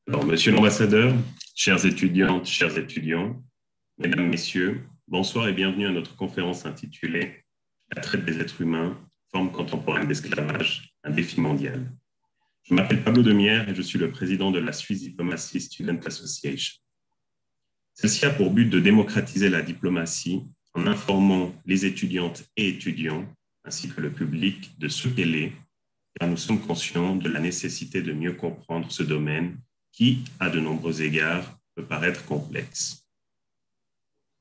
Alors, Monsieur l'ambassadeur, chères étudiantes, chers étudiants, mesdames, messieurs, bonsoir et bienvenue à notre conférence intitulée La traite des êtres humains, forme contemporaine d'esclavage, un défi mondial. Je m'appelle Pablo Demière et je suis le président de la Swiss Diplomacy Student Association. Celle-ci a pour but de démocratiser la diplomatie en informant les étudiantes et étudiants, ainsi que le public, de ce qu'elle est, car nous sommes conscients de la nécessité de mieux comprendre ce domaine qui, à de nombreux égards, peut paraître complexe.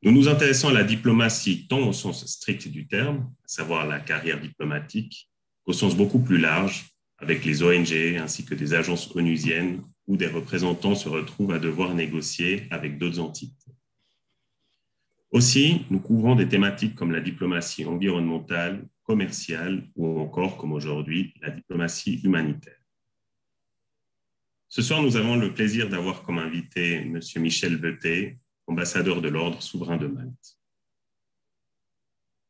Nous nous intéressons à la diplomatie tant au sens strict du terme, à savoir la carrière diplomatique, qu'au sens beaucoup plus large, avec les ONG ainsi que des agences onusiennes où des représentants se retrouvent à devoir négocier avec d'autres entités. Aussi, nous couvrons des thématiques comme la diplomatie environnementale, commerciale ou encore, comme aujourd'hui, la diplomatie humanitaire. Ce soir, nous avons le plaisir d'avoir comme invité M. Michel Beutet, ambassadeur de l'Ordre souverain de Malte.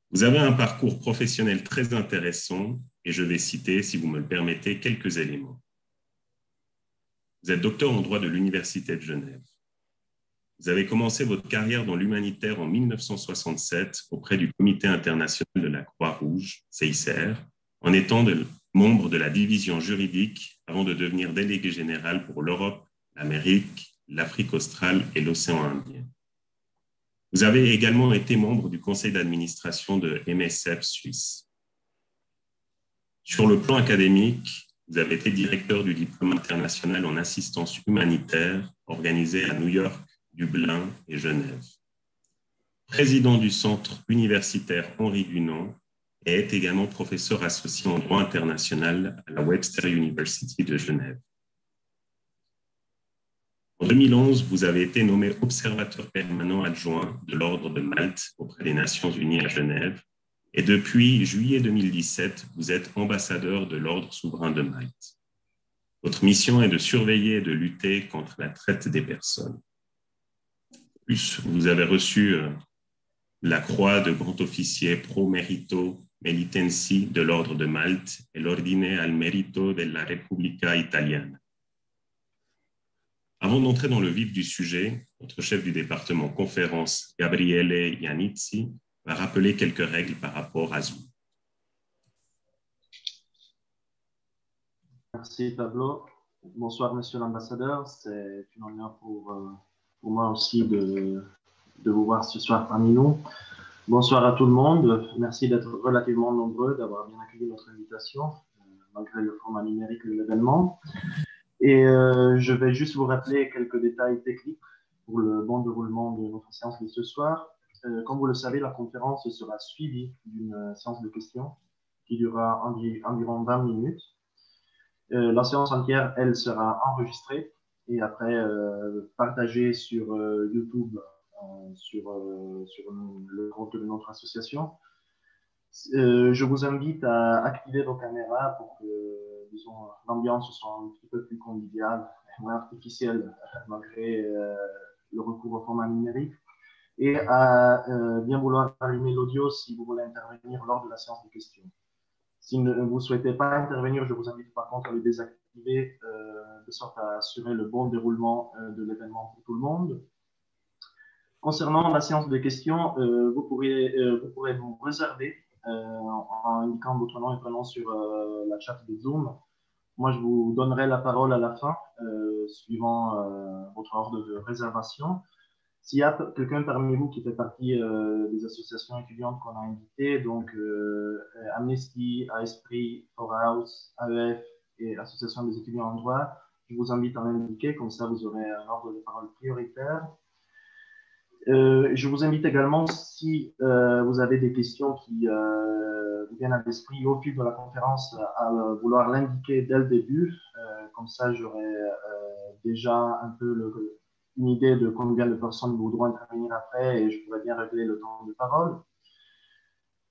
Vous avez un parcours professionnel très intéressant et je vais citer, si vous me le permettez, quelques éléments. Vous êtes docteur en droit de l'Université de Genève. Vous avez commencé votre carrière dans l'humanitaire en 1967 auprès du Comité international de la Croix-Rouge, CICR, en étant membre de la division juridique avant de devenir délégué général pour l'Europe, l'Amérique, l'Afrique australe et l'océan Indien. Vous avez également été membre du conseil d'administration de MSF Suisse. Sur le plan académique, vous avez été directeur du diplôme international en assistance humanitaire organisé à New York, Dublin et Genève. Président du centre universitaire Henri Dunant et est également professeur associé en droit international à la Webster University de Genève. En 2011, vous avez été nommé observateur permanent adjoint de l'Ordre de Malte auprès des Nations Unies à Genève et depuis juillet 2017, vous êtes ambassadeur de l'Ordre souverain de Malte. Votre mission est de surveiller et de lutter contre la traite des personnes. En plus, vous avez reçu la croix de grand officier pro merito Melitensi de l'Ordre de Malte et l'Ordine al Merito della Repubblica Italiana. Avant d'entrer dans le vif du sujet, notre chef du département conférence, Gabriele Iannizzi, va rappeler quelques règles par rapport à Zoom. Merci Pablo. Bonsoir Monsieur l'ambassadeur. C'est un honneur pour moi aussi de vous voir ce soir parmi nous. Bonsoir à tout le monde. Merci d'être relativement nombreux, d'avoir bien accueilli notre invitation, malgré le format numérique de l'événement. Et je vais juste vous rappeler quelques détails techniques pour le bon déroulement de notre séance de ce soir. Comme vous le savez, la conférence sera suivie d'une séance de questions qui durera environ 20 minutes. La séance entière, elle, sera enregistrée et après partagée sur YouTube, sur le compte de notre association. Je vous invite à activer vos caméras pour que, disons, l'ambiance soit un petit peu plus conviviale, moins artificielle, malgré le recours au format numérique, et à bien vouloir allumer l'audio si vous voulez intervenir lors de la séance de questions. Si vous ne souhaitez pas intervenir, je vous invite par contre à le désactiver de sorte à assurer le bon déroulement de l'événement pour tout le monde. Concernant la séance de questions, vous pourrez vous réserver en indiquant votre nom et prénom sur la chat de Zoom. Moi, je vous donnerai la parole à la fin, suivant votre ordre de réservation. S'il y a quelqu'un parmi vous qui fait partie des associations étudiantes qu'on a invitées, donc Amnesty, Esprit, Forhouse, AEF et Association des étudiants en droit, je vous invite à l'indiquer, comme ça vous aurez un ordre de parole prioritaire. Je vous invite également, si vous avez des questions qui vous viennent à l'esprit au fil de la conférence, à vouloir l'indiquer dès le début. Comme ça, j'aurai déjà un peu une idée de combien de personnes voudront intervenir après et je pourrais bien régler le temps de parole.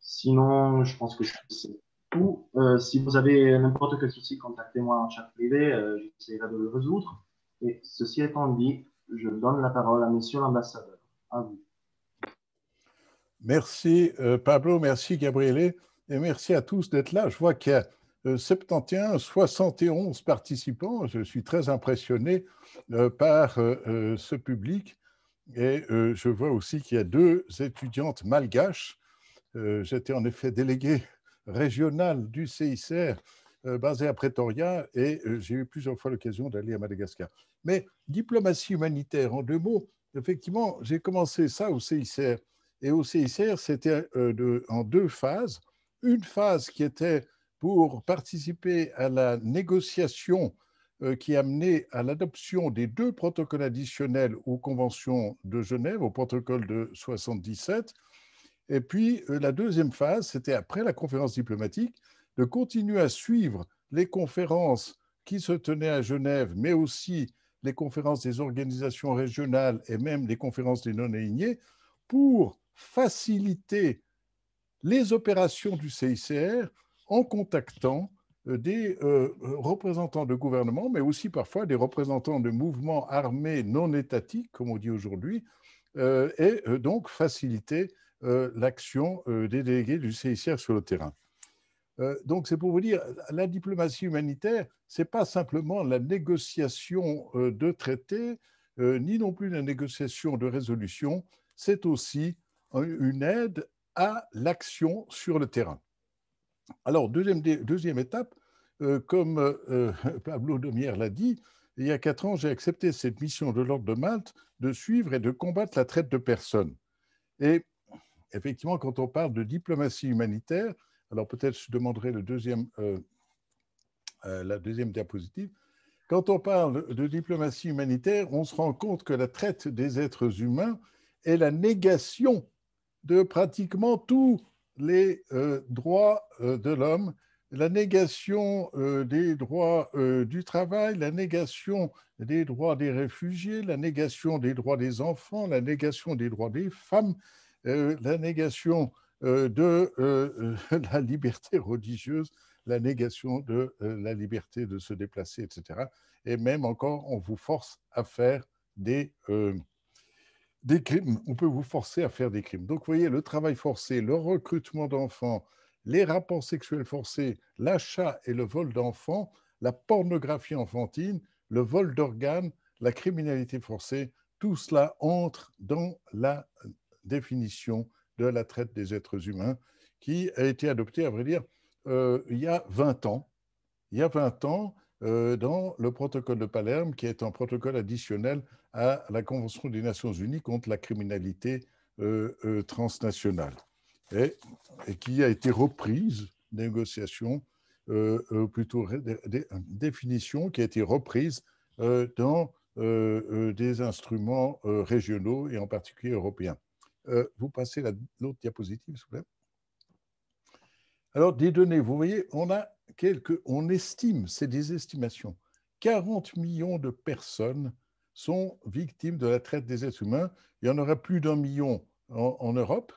Sinon, je pense que c'est tout. Si vous avez n'importe quel souci, contactez-moi en chat privé, j'essaierai de le résoudre. Et ceci étant dit, je donne la parole à Monsieur l'ambassadeur. À vous. Merci Pablo, merci Gabriele et merci à tous d'être là. Je vois qu'il y a 71, 71 participants. Je suis très impressionné par ce public. Et je vois aussi qu'il y a 2 étudiantes malgaches. J'étais en effet délégué régional du CICR basé à Pretoria et j'ai eu plusieurs fois l'occasion d'aller à Madagascar. Mais diplomatie humanitaire, en 2 mots, effectivement, j'ai commencé ça au CICR. Et au CICR, c'était en 2 phases. Une phase qui était pour participer à la négociation qui a mené à l'adoption des 2 protocoles additionnels aux conventions de Genève, au protocole de 77. Et puis, la deuxième phase, c'était après la conférence diplomatique, de continuer à suivre les conférences qui se tenaient à Genève, mais aussi les conférences des organisations régionales et même les conférences des non-alignés, pour faciliter les opérations du CICR en contactant des représentants de gouvernement, mais aussi parfois des représentants de mouvements armés non étatiques, comme on dit aujourd'hui, et donc faciliter l'action des délégués du CICR sur le terrain. Donc, c'est pour vous dire, la diplomatie humanitaire, ce n'est pas simplement la négociation de traités, ni non plus la négociation de résolutions, c'est aussi une aide à l'action sur le terrain. Alors, deuxième étape, comme Pablo Domière l'a dit, il y a 4 ans, j'ai accepté cette mission de l'Ordre de Malte de suivre et de combattre la traite de personnes. Et effectivement, quand on parle de diplomatie humanitaire, alors peut-être je demanderai la deuxième diapositive. Quand on parle de diplomatie humanitaire, on se rend compte que la traite des êtres humains est la négation de pratiquement tous les droits de l'homme, la négation des droits du travail, la négation des droits des réfugiés, la négation des droits des enfants, la négation des droits des femmes, la négation de la liberté religieuse, la négation de la liberté de se déplacer, etc. Et même encore, on vous force à faire des crimes. On peut vous forcer à faire des crimes. Donc, vous voyez, le travail forcé, le recrutement d'enfants, les rapports sexuels forcés, l'achat et le vol d'enfants, la pornographie enfantine, le vol d'organes, la criminalité forcée, tout cela entre dans la définition de la traite des êtres humains qui a été adoptée, à vrai dire, il y a 20 ans. Il y a 20 ans, dans le protocole de Palerme, qui est un protocole additionnel à la Convention des Nations Unies contre la criminalité transnationale, et qui a été reprise, négociation, plutôt définition, qui a été reprise dans des instruments régionaux et en particulier européens. Vous passez l'autre diapositive, s'il vous plaît. Alors, des données, vous voyez, on estime, c'est des estimations, 40 millions de personnes sont victimes de la traite des êtres humains. Il y en aura plus d'1 million en Europe,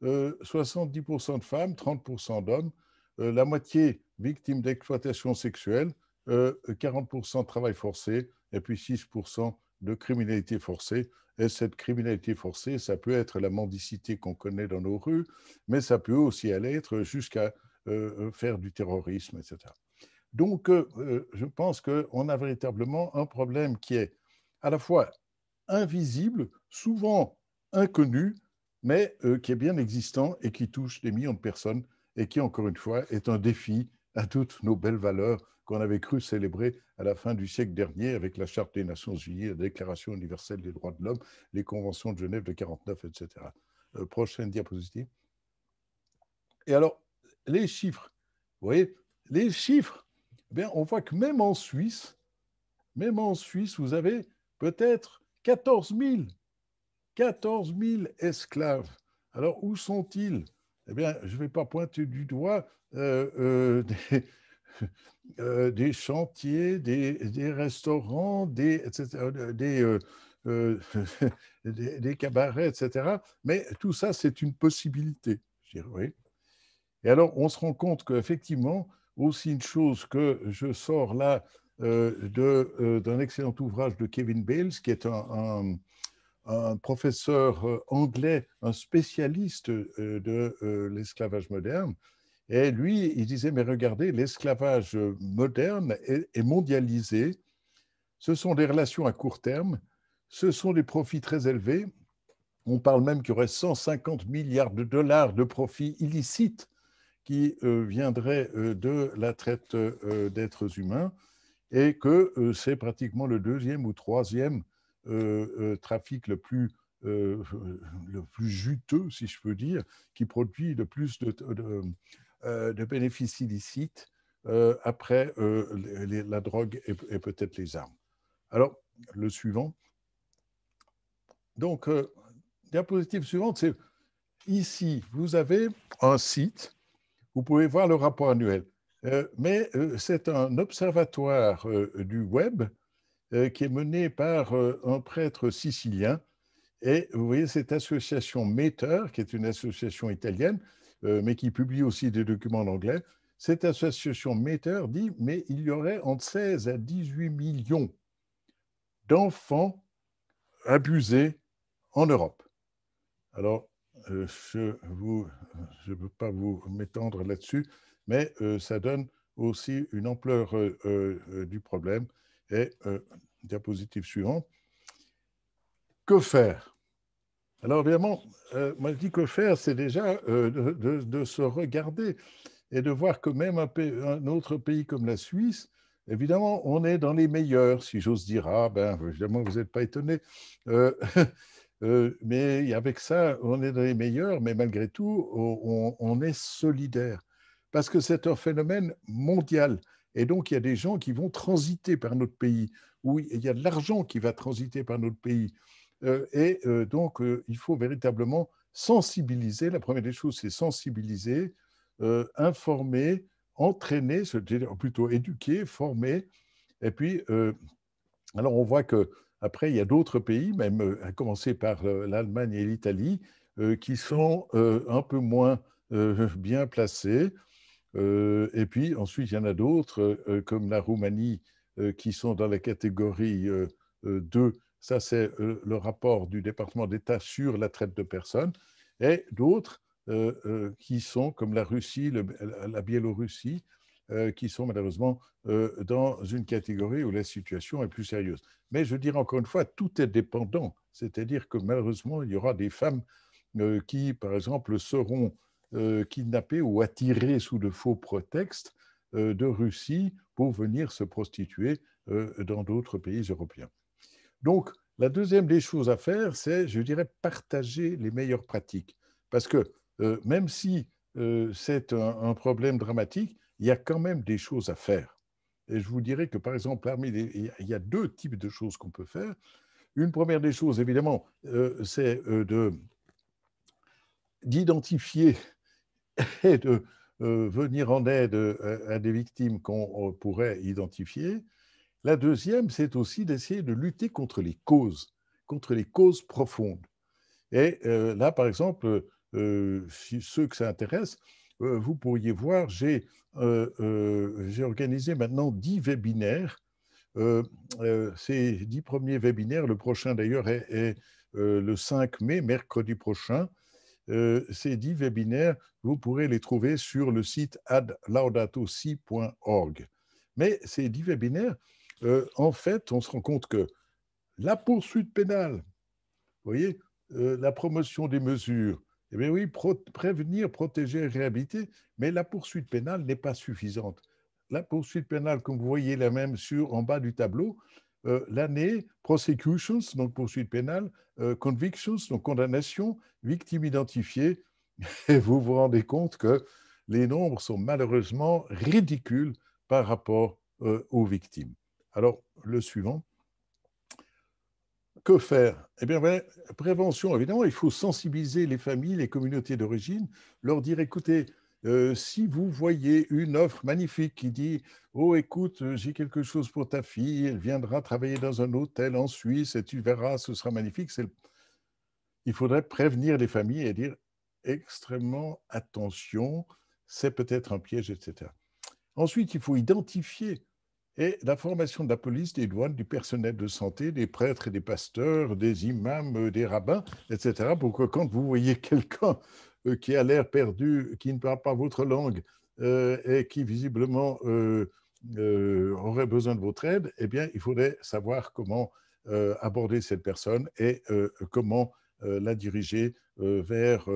70% de femmes, 30% d'hommes, la moitié victimes d'exploitation sexuelle, 40% de travail forcé, et puis 6% de criminalité forcée. Et cette criminalité forcée, ça peut être la mendicité qu'on connaît dans nos rues, mais ça peut aussi aller être jusqu'à faire du terrorisme, etc. Donc, je pense qu'on a véritablement un problème qui est à la fois invisible, souvent inconnu, mais qui est bien existant et qui touche des millions de personnes et qui, encore une fois, est un défi à toutes nos belles valeurs qu'on avait cru célébrer à la fin du siècle dernier avec la Charte des Nations Unies, la Déclaration universelle des droits de l'homme, les conventions de Genève de 1949, etc. Prochaine diapositive. Et alors, les chiffres, vous voyez, les chiffres, eh bien, on voit que même en Suisse, vous avez peut-être 14 000 esclaves. Alors, où sont-ils? Eh bien, je ne vais pas pointer du doigt des chantiers, des restaurants, etc., des cabarets, etc. Mais tout ça, c'est une possibilité, je dirais, oui. Et alors, on se rend compte qu'effectivement, aussi une chose que je sors là d'un excellent ouvrage de Kevin Bales, qui est un professeur anglais, un spécialiste de l'esclavage moderne, Et lui, il disait, mais regardez, l'esclavage moderne est mondialisé, ce sont des relations à court terme, ce sont des profits très élevés. On parle même qu'il y aurait 150 milliards de dollars de profits illicites qui viendraient de la traite d'êtres humains et que c'est pratiquement le deuxième ou troisième trafic le plus juteux, si je peux dire, qui produit le plus de bénéfices illicites après la drogue et peut-être les armes. Alors, le suivant. Donc, diapositive suivante, c'est ici, vous avez un site, vous pouvez voir le rapport annuel, mais c'est un observatoire du web qui est mené par un prêtre sicilien. Et vous voyez cette association Mater, qui est une association italienne, mais qui publie aussi des documents en anglais. Cette association Mater dit, mais il y aurait entre 16 à 18 millions d'enfants abusés en Europe. Alors, je ne peux pas vous m'étendre là-dessus, mais ça donne aussi une ampleur du problème. Et diapositive suivante. Que faire? Alors, évidemment, moi je dis que faire, c'est déjà de se regarder et de voir que même un autre pays comme la Suisse, évidemment, on est dans les meilleurs, si j'ose dire. Ah, ben, évidemment, vous n'êtes pas étonné. Mais avec ça, on est dans les meilleurs, mais malgré tout, on est solidaire. Parce que c'est un phénomène mondial. Et donc, il y a des gens qui vont transiter par notre pays, ou il y a de l'argent qui va transiter par notre pays. Donc, il faut véritablement sensibiliser. La première des choses, c'est sensibiliser, informer, entraîner, plutôt éduquer, former. Et puis, alors on voit qu'après, il y a d'autres pays, même à commencer par l'Allemagne et l'Italie, qui sont un peu moins bien placés. Et puis ensuite, il y en a d'autres, comme la Roumanie, qui sont dans la catégorie 2. Ça, c'est le rapport du département d'État sur la traite de personnes. Et d'autres qui sont, comme la Russie, la Biélorussie, qui sont malheureusement dans une catégorie où la situation est plus sérieuse. Mais je dirais encore une fois, tout est dépendant. C'est-à-dire que malheureusement, il y aura des femmes qui, par exemple, seront kidnappées ou attirées sous de faux prétextes de Russie pour venir se prostituer dans d'autres pays européens. Donc, la deuxième des choses à faire, c'est, je dirais, partager les meilleures pratiques. Parce que même si c'est un problème dramatique, il y a quand même des choses à faire. Et je vous dirais que, par exemple, il y a deux types de choses qu'on peut faire. Une première des choses, évidemment, c'est d'identifier et de venir en aide à des victimes qu'on pourrait identifier. La deuxième, c'est aussi d'essayer de lutter contre les causes profondes. Et là, par exemple, si ceux que ça intéresse, vous pourriez voir, j'ai organisé maintenant 10 webinaires. Ces 10 premiers webinaires, le prochain d'ailleurs est le 5 mai, mercredi prochain. Ces 10 webinaires, vous pourrez les trouver sur le site adlaudatosi.org. Mais ces 10 webinaires, en fait, on se rend compte que la poursuite pénale, vous voyez, la promotion des mesures, eh bien oui, prévenir, protéger, réhabiliter, mais la poursuite pénale n'est pas suffisante. La poursuite pénale, comme vous voyez la même en bas du tableau, l'année, prosecutions, donc poursuite pénale, convictions, donc condamnation, victime identifiée, et vous vous rendez compte que les nombres sont malheureusement ridicules par rapport aux victimes. Alors, le suivant. Que faire? Eh bien, prévention, évidemment, il faut sensibiliser les familles, les communautés d'origine, leur dire, écoutez, si vous voyez une offre magnifique qui dit « Oh, écoute, j'ai quelque chose pour ta fille, elle viendra travailler dans un hôtel en Suisse et tu verras, ce sera magnifique », il faudrait prévenir les familles et dire extrêmement attention, c'est peut-être un piège, etc. Ensuite, il faut identifier et la formation de la police, des douanes, du personnel de santé, des prêtres et des pasteurs, des imams, des rabbins, etc., pour que quand vous voyez quelqu'un qui a l'air perdu, qui ne parle pas votre langue et qui visiblement aurait besoin de votre aide, eh bien, il faudrait savoir comment aborder cette personne et comment la diriger vers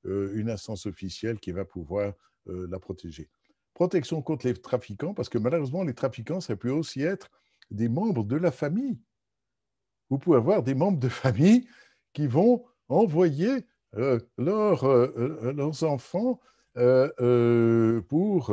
une instance officielle qui va pouvoir la protéger. Protection contre les trafiquants, parce que malheureusement, les trafiquants, ça peut aussi être des membres de la famille. Vous pouvez avoir des membres de famille qui vont envoyer leurs enfants pour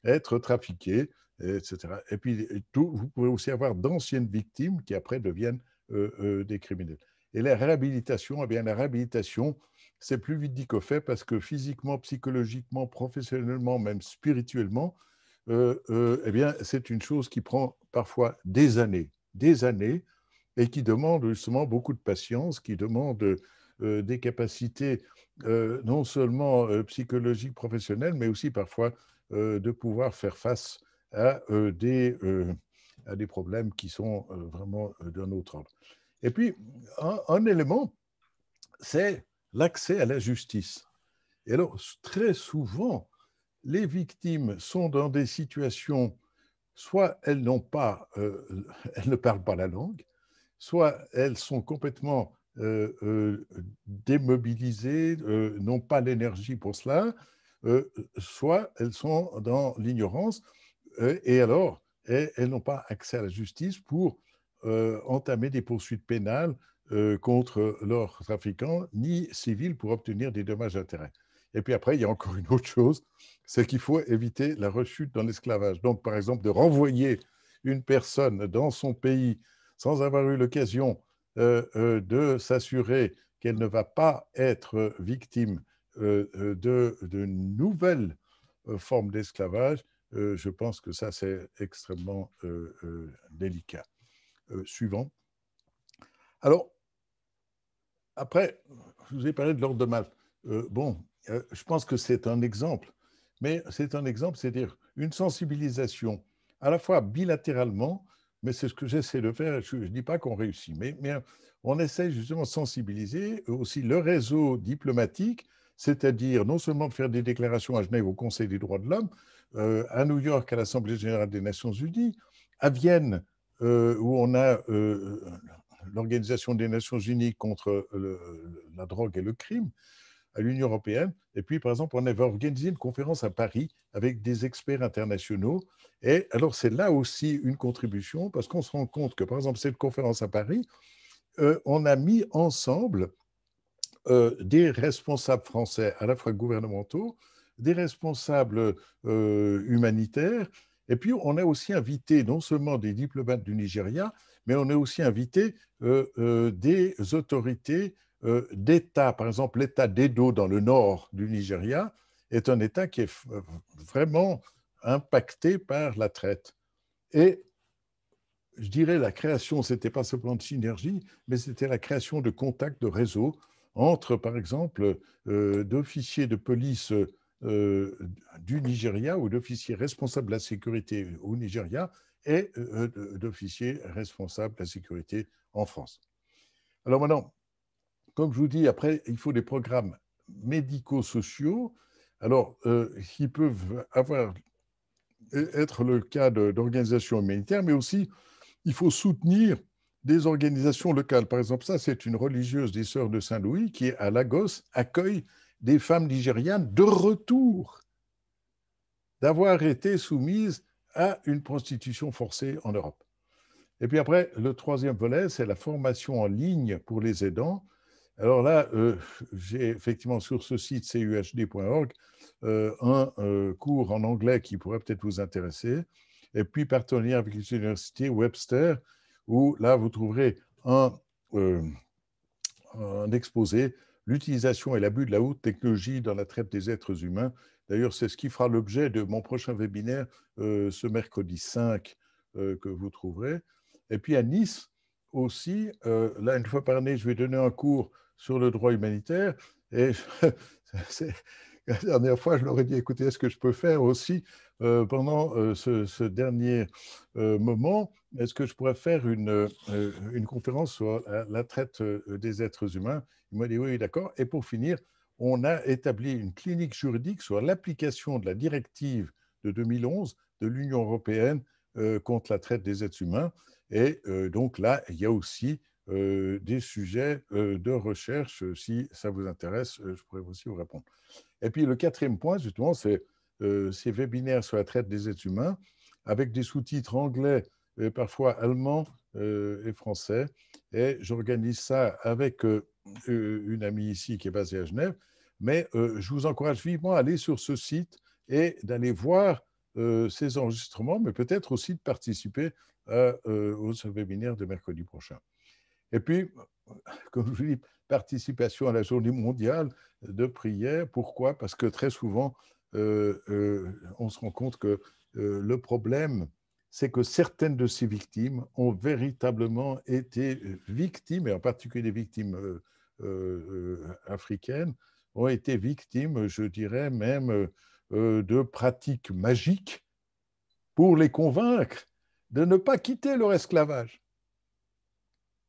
être trafiqués, etc. Et puis, vous pouvez aussi avoir d'anciennes victimes qui après deviennent des criminels. Et la réhabilitation, eh bien, la réhabilitation, c'est plus vite dit qu'au fait parce que physiquement, psychologiquement, professionnellement, même spirituellement, eh bien, c'est une chose qui prend parfois des années, et qui demande justement beaucoup de patience, qui demande des capacités non seulement psychologiques, professionnelles, mais aussi parfois de pouvoir faire face à des problèmes qui sont vraiment d'un autre ordre. Et puis, un élément, c'est l'accès à la justice. Et alors, très souvent, les victimes sont dans des situations, soit elles n'ont pas, elles ne parlent pas la langue, soit elles sont complètement démobilisées, n'ont pas l'énergie pour cela, soit elles sont dans l'ignorance, et alors elles n'ont pas accès à la justice pour entamer des poursuites pénales contre leurs trafiquants, ni civiles pour obtenir des dommages-intérêts. Et puis après, il y a encore une autre chose, c'est qu'il faut éviter la rechute dans l'esclavage. Donc, par exemple, de renvoyer une personne dans son pays sans avoir eu l'occasion de s'assurer qu'elle ne va pas être victime de nouvelles formes d'esclavage, je pense que ça, c'est extrêmement délicat. Suivant. Alors, après, je vous ai parlé de l'ordre de Malte. Je pense que c'est un exemple, mais c'est un exemple, c'est-à-dire une sensibilisation à la fois bilatéralement, mais c'est ce que j'essaie de faire, je ne dis pas qu'on réussit, mais on essaie justement de sensibiliser aussi le réseau diplomatique, c'est-à-dire non seulement de faire des déclarations à Genève au Conseil des droits de l'homme, à New York à l'Assemblée générale des Nations unies, à Vienne, où on a l'Organisation des Nations unies contre la drogue et le crime, à l'Union européenne. Et puis, par exemple, on avait organisé une conférence à Paris avec des experts internationaux. Et alors, c'est là aussi une contribution, parce qu'on se rend compte que, par exemple, cette conférence à Paris, on a mis ensemble des responsables français, à la fois gouvernementaux, des responsables humanitaires, et puis on a aussi invité non seulement des diplomates du Nigeria, mais on a aussi invité des autorités d'État. Par exemple, l'État d'Edo dans le nord du Nigeria est un État qui est vraiment impacté par la traite. Et je dirais la création, ce n'était pas simplement de synergie, mais c'était la création de contacts, de réseaux entre, par exemple, d'officiers de police du Nigeria ou d'officiers responsables de la sécurité au Nigeria et d'officiers responsables de la sécurité en France. Alors maintenant, comme je vous dis, après, il faut des programmes médico-sociaux, alors qui peuvent être le cas d'organisations humanitaires, mais aussi il faut soutenir des organisations locales. Par exemple, ça, c'est une religieuse des Sœurs de Saint-Louis qui, à Lagos, accueille des femmes nigérianes de retour d'avoir été soumises à une prostitution forcée en Europe. Et puis après, le troisième volet, c'est la formation en ligne pour les aidants. Alors là, j'ai effectivement sur ce site cuhd.org un cours en anglais qui pourrait peut-être vous intéresser. Et puis, partenariat avec l'université Webster, où là, vous trouverez un exposé, l'utilisation et l'abus de la haute technologie dans la traite des êtres humains. D'ailleurs, c'est ce qui fera l'objet de mon prochain webinaire ce mercredi 5 que vous trouverez. Et puis à Nice aussi, là, une fois par année, je vais donner un cours sur le droit humanitaire. Et la dernière fois, je leur ai dit, écoutez, est-ce que je peux faire aussi, pendant ce dernier moment, est-ce que je pourrais faire une conférence sur la traite des êtres humains? Il m'a dit, oui, d'accord. Et pour finir, on a établi une clinique juridique sur l'application de la directive de 2011 de l'Union européenne contre la traite des êtres humains. Et donc là, il y a aussi des sujets de recherche. Si ça vous intéresse, je pourrais aussi vous répondre. Et puis le quatrième point, justement, c'est ces webinaires sur la traite des êtres humains avec des sous-titres anglais, parfois allemands et français. Et j'organise ça avec une amie ici qui est basée à Genève. Mais je vous encourage vivement à aller sur ce site et d'aller voir ces enregistrements, mais peut-être aussi de participer au webinaire de mercredi prochain. Et puis, comme je vous dis, participation à la journée mondiale de prière. Pourquoi? Parce que très souvent, on se rend compte que le problème, c'est que certaines de ces victimes ont véritablement été victimes, et en particulier les victimes africaines, ont été victimes, je dirais même, de pratiques magiques pour les convaincre de ne pas quitter leur esclavage.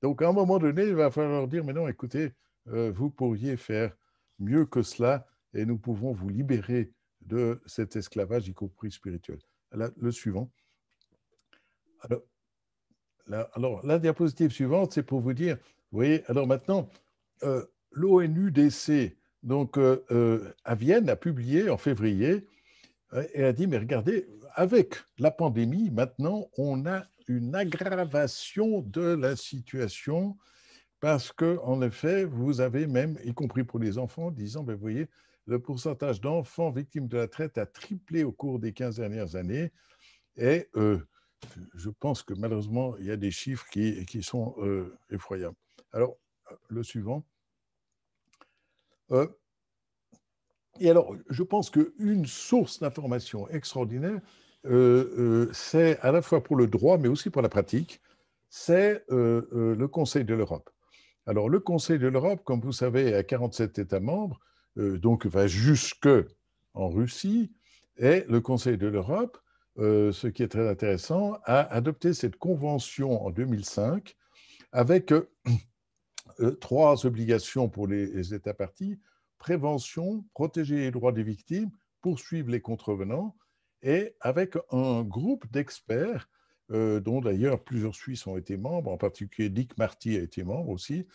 Donc, à un moment donné, il va falloir leur dire, mais non, écoutez, vous pourriez faire mieux que cela et nous pouvons vous libérer de cet esclavage, y compris spirituel. Là, le suivant. Alors, la diapositive suivante, c'est pour vous dire, vous voyez, alors maintenant, l'ONUDC, donc à Vienne, a publié en février et a dit, mais regardez, avec la pandémie, maintenant, on a une aggravation de la situation parce que, en effet, vous avez même, y compris pour les enfants, disant, ben, vous voyez, le pourcentage d'enfants victimes de la traite a triplé au cours des 15 dernières années. Et je pense que malheureusement, il y a des chiffres qui sont effroyables. Alors, le suivant. Et alors, je pense qu'une source d'information extraordinaire, c'est à la fois pour le droit, mais aussi pour la pratique, c'est le Conseil de l'Europe. Alors, le Conseil de l'Europe, comme vous savez, a 47 États membres, donc va jusque en Russie, et le Conseil de l'Europe, ce qui est très intéressant, a adopté cette convention en 2005 avec 3 obligations pour les États parties: prévention, protéger les droits des victimes, poursuivre les contrevenants, et avec un groupe d'experts, dont d'ailleurs plusieurs Suisses ont été membres, en particulier Dick Marty a été membre aussi,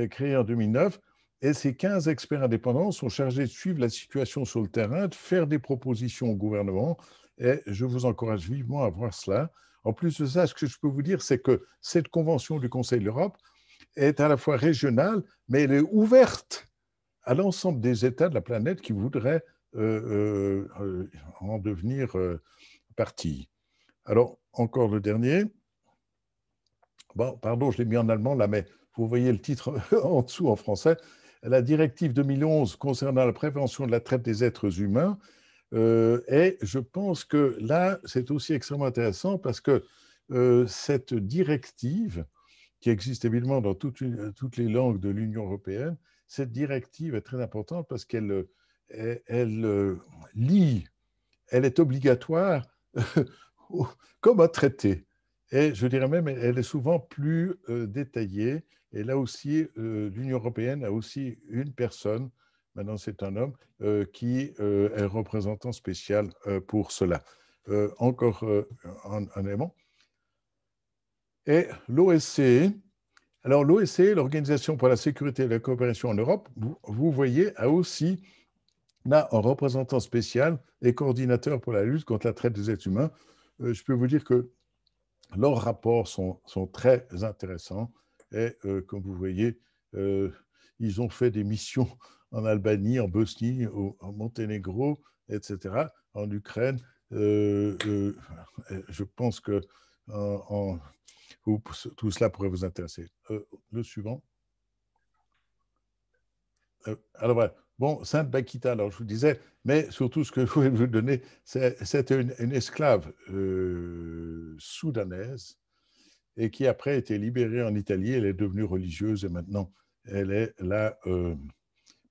créé en 2009. Et ces 15 experts indépendants sont chargés de suivre la situation sur le terrain, de faire des propositions au gouvernement. Et je vous encourage vivement à voir cela. En plus de ça, ce que je peux vous dire, c'est que cette convention du Conseil de l'Europe est à la fois régionale, mais elle est ouverte à l'ensemble des États de la planète qui voudraient en devenir partie. Alors, encore le dernier. Bon, pardon, je l'ai mis en allemand là, mais vous voyez le titre en dessous en français. La directive 2011 concernant la prévention de la traite des êtres humains. Et je pense que là, c'est aussi extrêmement intéressant parce que cette directive, qui existe évidemment dans toutes les langues de l'Union européenne, cette directive est très importante parce qu'elle lie, elle est obligatoire comme un traité. Et je dirais même, elle est souvent plus détaillée. Et là aussi, l'Union européenne a aussi une personne, maintenant c'est un homme, qui est représentant spécial pour cela. Encore un élément. Et l'OSCE, alors l'OSCE, l'Organisation pour la sécurité et la coopération en Europe, vous voyez, a aussi là un représentant spécial et coordinateur pour la lutte contre la traite des êtres humains. Je peux vous dire que leurs rapports sont très intéressants et comme vous voyez, ils ont fait des missions en Albanie, en Bosnie, en Monténégro, etc., en Ukraine. Je pense que tout cela pourrait vous intéresser. Le suivant. Alors voilà. Bon, Sainte Bakita, alors je vous disais, mais surtout ce que je voulais vous donner, c'était une esclave soudanaise et qui après a été libérée en Italie. Elle est devenue religieuse et maintenant elle est la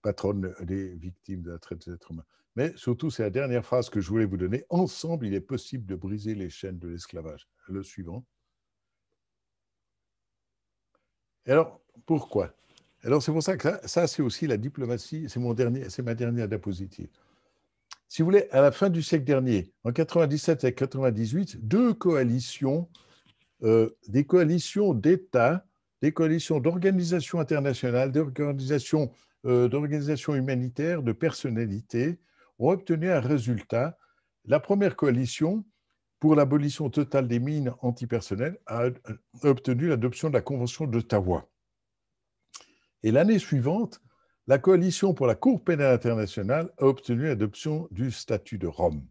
patronne des victimes de la traite des êtres humains. Mais surtout, c'est la dernière phrase que je voulais vous donner. Ensemble, il est possible de briser les chaînes de l'esclavage. Le suivant. Et alors, pourquoi? Alors, c'est pour ça que ça c'est aussi la diplomatie, c'est ma dernière diapositive. Si vous voulez, à la fin du siècle dernier, en 97 et 98, deux coalitions, des coalitions d'États, des coalitions d'organisations internationales, d'organisations humanitaires, de personnalités, ont obtenu un résultat. La première coalition, pour l'abolition totale des mines antipersonnelles, a obtenu l'adoption de la Convention d'Ottawa. Et l'année suivante, la coalition pour la Cour pénale internationale a obtenu l'adoption du statut de Rome.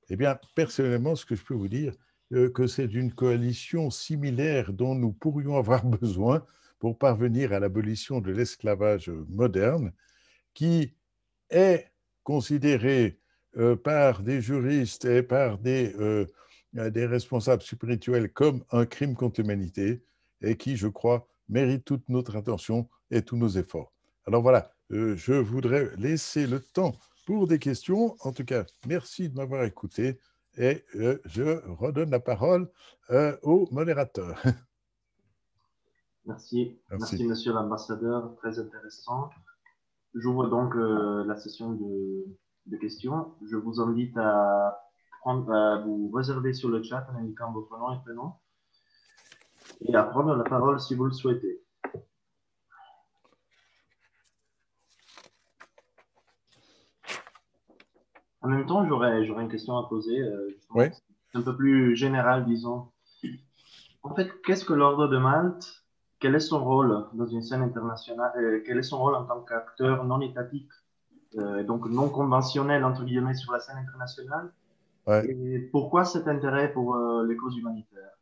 Eh bien, personnellement, ce que je peux vous dire, que c'est d'une coalition similaire dont nous pourrions avoir besoin pour parvenir à l'abolition de l'esclavage moderne, qui est considéré par des juristes et par des responsables spirituels comme un crime contre l'humanité et qui, je crois, mérite toute notre attention et tous nos efforts. Alors voilà, je voudrais laisser le temps pour des questions. En tout cas, merci de m'avoir écouté et je redonne la parole au modérateur. Merci, monsieur l'ambassadeur, très intéressant. J'ouvre donc la session de questions. Je vous invite à vous réserver sur le chat en indiquant votre nom et prénom et à prendre la parole si vous le souhaitez. En même temps, j'aurais une question à poser, oui. Un peu plus générale, disons. En fait, qu'est-ce que l'Ordre de Malte? Quel est son rôle dans une scène internationale? Quel est son rôle en tant qu'acteur non étatique, donc non conventionnel, entre guillemets, sur la scène internationale? Ouais. Et pourquoi cet intérêt pour les causes humanitaires?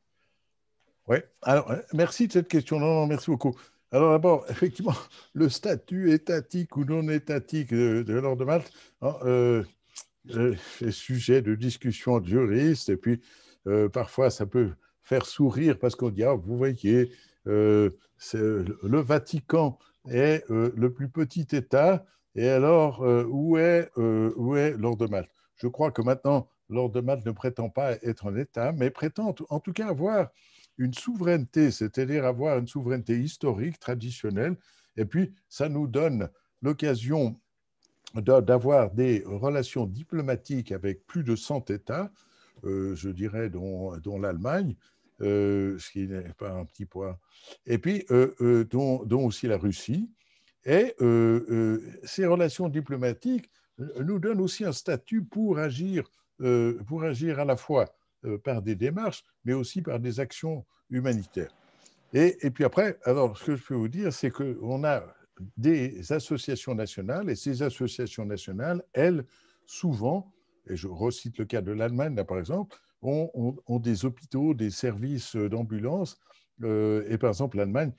Oui, alors merci de cette question. Non, merci beaucoup. Alors d'abord, effectivement, le statut étatique ou non étatique de l'Ordre de Malte est sujet de discussion de juristes et puis parfois ça peut faire sourire parce qu'on dit, ah, vous voyez, le Vatican est le plus petit État et alors où est l'Ordre de Malte? Je crois que maintenant, l'Ordre de Malte ne prétend pas être un État, mais prétend en tout cas avoir une souveraineté, c'est-à-dire avoir une souveraineté historique, traditionnelle, et puis ça nous donne l'occasion d'avoir des relations diplomatiques avec plus de 100 États, je dirais, dont l'Allemagne, ce qui n'est pas un petit point, et puis dont aussi la Russie. Et ces relations diplomatiques nous donnent aussi un statut pour agir à la fois par des démarches, mais aussi par des actions humanitaires. Et puis après, alors ce que je peux vous dire, c'est qu'on a des associations nationales, et ces associations nationales, elles, souvent, et je recite le cas de l'Allemagne, là, par exemple, ont des hôpitaux, des services d'ambulance, et par exemple, l'Allemagne,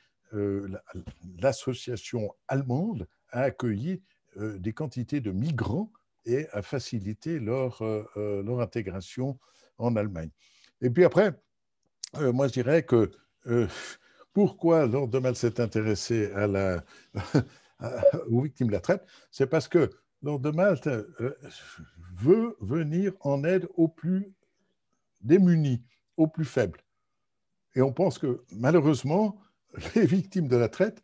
l'association allemande a accueilli des quantités de migrants et a facilité leur intégration en Allemagne. Et puis après, moi, je dirais que pourquoi l'Ordre de Malte s'est intéressé aux victimes de la traite, c'est parce que l'Ordre de Malte veut venir en aide aux plus démunis, aux plus faibles. Et on pense que malheureusement, les victimes de la traite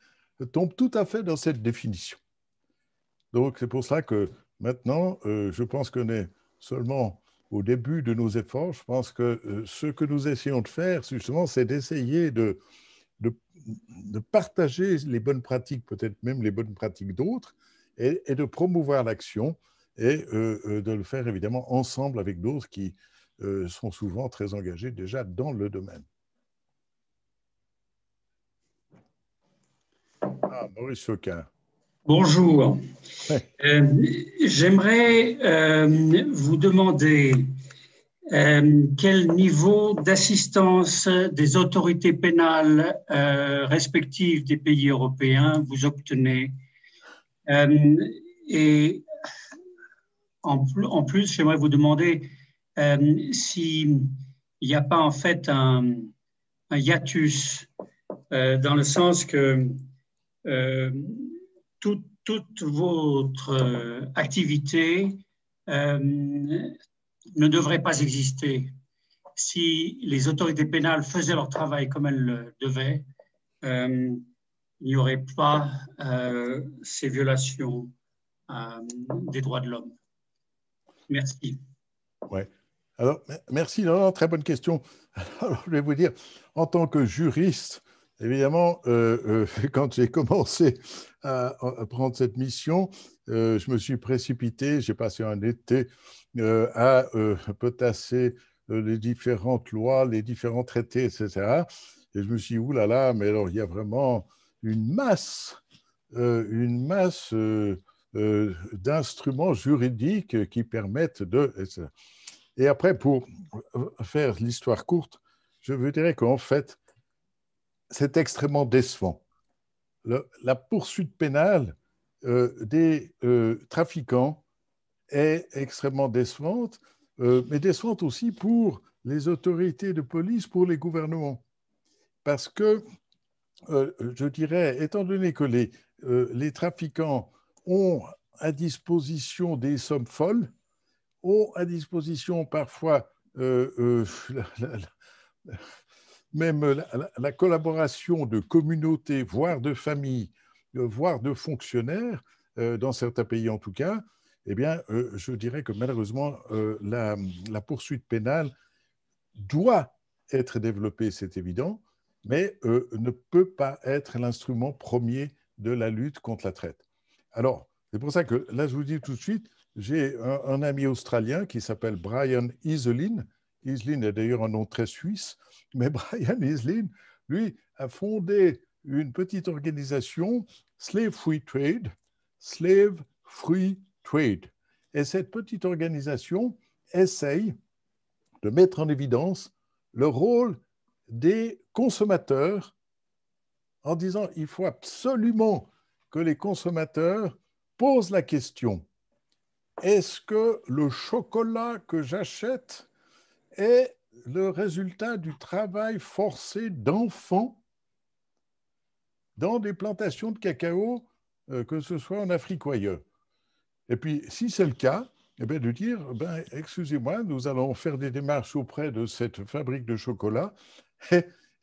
tombent tout à fait dans cette définition. Donc c'est pour ça que maintenant, je pense qu'on est seulement au début de nos efforts. Je pense que ce que nous essayons de faire, justement, c'est d'essayer de partager les bonnes pratiques, peut-être même les bonnes pratiques d'autres, et de promouvoir l'action et de le faire évidemment ensemble avec d'autres qui sont souvent très engagés déjà dans le domaine. Ah, Maurice Choquin. Bonjour. Ouais. J'aimerais vous demander quel niveau d'assistance des autorités pénales respectives des pays européens vous obtenez. Et en plus, j'aimerais vous demander s'il n'y a pas en fait un hiatus dans le sens que toute votre activité ne devrait pas exister si les autorités pénales faisaient leur travail comme elles le devaient. il n'y aurait pas ces violations des droits de l'homme. Merci. Ouais. Alors, merci, non, très bonne question. Alors, je vais vous dire, en tant que juriste, évidemment, quand j'ai commencé à prendre cette mission, je me suis précipité, j'ai passé un été à potasser les différentes lois, les différents traités, etc. Et je me suis dit, oulala, mais alors il y a vraiment une masse d'instruments juridiques qui permettent de... Et après, pour faire l'histoire courte, je vous dirais qu'en fait, c'est extrêmement décevant. La poursuite pénale des trafiquants est extrêmement décevante, mais décevante aussi pour les autorités de police, pour les gouvernements. Parce que, je dirais, étant donné que les trafiquants ont à disposition des sommes folles, ont à disposition parfois même la collaboration de communautés, voire de familles, voire de fonctionnaires, dans certains pays en tout cas, eh bien, je dirais que malheureusement, la poursuite pénale doit être développée, c'est évident, mais ne peut pas être l'instrument premier de la lutte contre la traite. Alors, c'est pour ça que là, je vous dis tout de suite, j'ai un ami australien qui s'appelle Brian Iselin. Iselin est d'ailleurs un nom très suisse, mais Brian Iselin, lui, a fondé une petite organisation, Slave Free Trade, Slave Free Trade. Et cette petite organisation essaye de mettre en évidence le rôle des consommateurs en disant qu'il faut absolument que les consommateurs posent la question: est-ce que le chocolat que j'achète est le résultat du travail forcé d'enfants dans des plantations de cacao, que ce soit en Afrique ou ailleurs? Et puis, si c'est le cas, eh bien, de dire, excusez-moi, nous allons faire des démarches auprès de cette fabrique de chocolat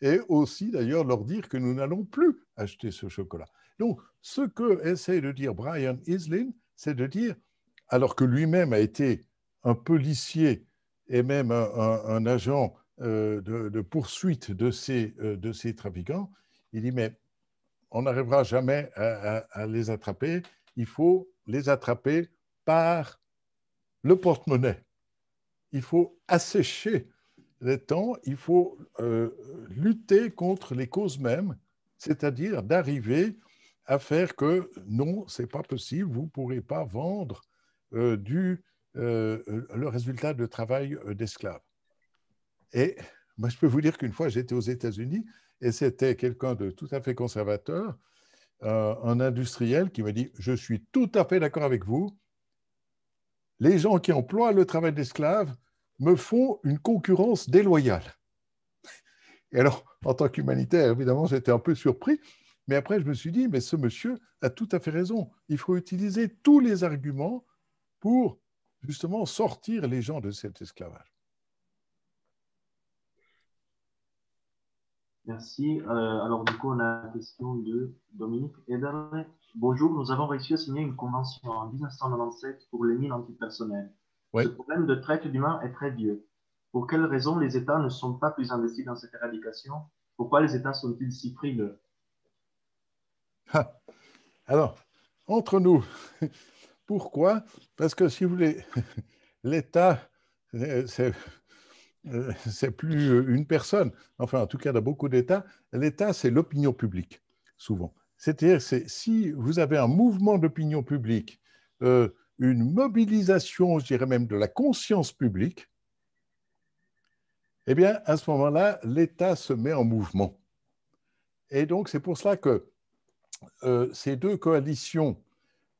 et aussi d'ailleurs leur dire que nous n'allons plus acheter ce chocolat. Donc, ce que essaie de dire Brian Iselin, c'est de dire, alors que lui-même a été un policier et même un agent de poursuite de ces trafiquants, il dit, mais on n'arrivera jamais à les attraper, il faut les attraper par le porte-monnaie. Il faut assécher les temps, il faut lutter contre les causes mêmes, c'est-à-dire d'arriver à faire que non, ce n'est pas possible, vous ne pourrez pas vendre le résultat de travail d'esclaves. Et moi, je peux vous dire qu'une fois, j'étais aux États-Unis et c'était quelqu'un de tout à fait conservateur, un industriel qui m'a dit « Je suis tout à fait d'accord avec vous, les gens qui emploient le travail d'esclave me font une concurrence déloyale. » Et alors, en tant qu'humanitaire, évidemment, j'étais un peu surpris, mais après, je me suis dit « Mais ce monsieur a tout à fait raison, il faut utiliser tous les arguments pour justement sortir les gens de cet esclavage. » Merci. Alors, du coup, on a la question de Dominique Eder. Bonjour, nous avons réussi à signer une convention en 1997 pour les mines antipersonnelles. Oui. Ce problème de traite d'humains est très vieux. Pour quelles raisons les États ne sont pas plus investis dans cette éradication? Pourquoi les États sont-ils si frileux? Alors, entre nous, pourquoi? Parce que, si vous voulez, l'État, c'est plus une personne. Enfin, en tout cas, dans beaucoup d'États, l'État, c'est l'opinion publique, souvent. C'est-à-dire, si vous avez un mouvement d'opinion publique, une mobilisation, je dirais même, de la conscience publique, eh bien, à ce moment-là, l'État se met en mouvement. Et donc, c'est pour cela que ces deux coalitions,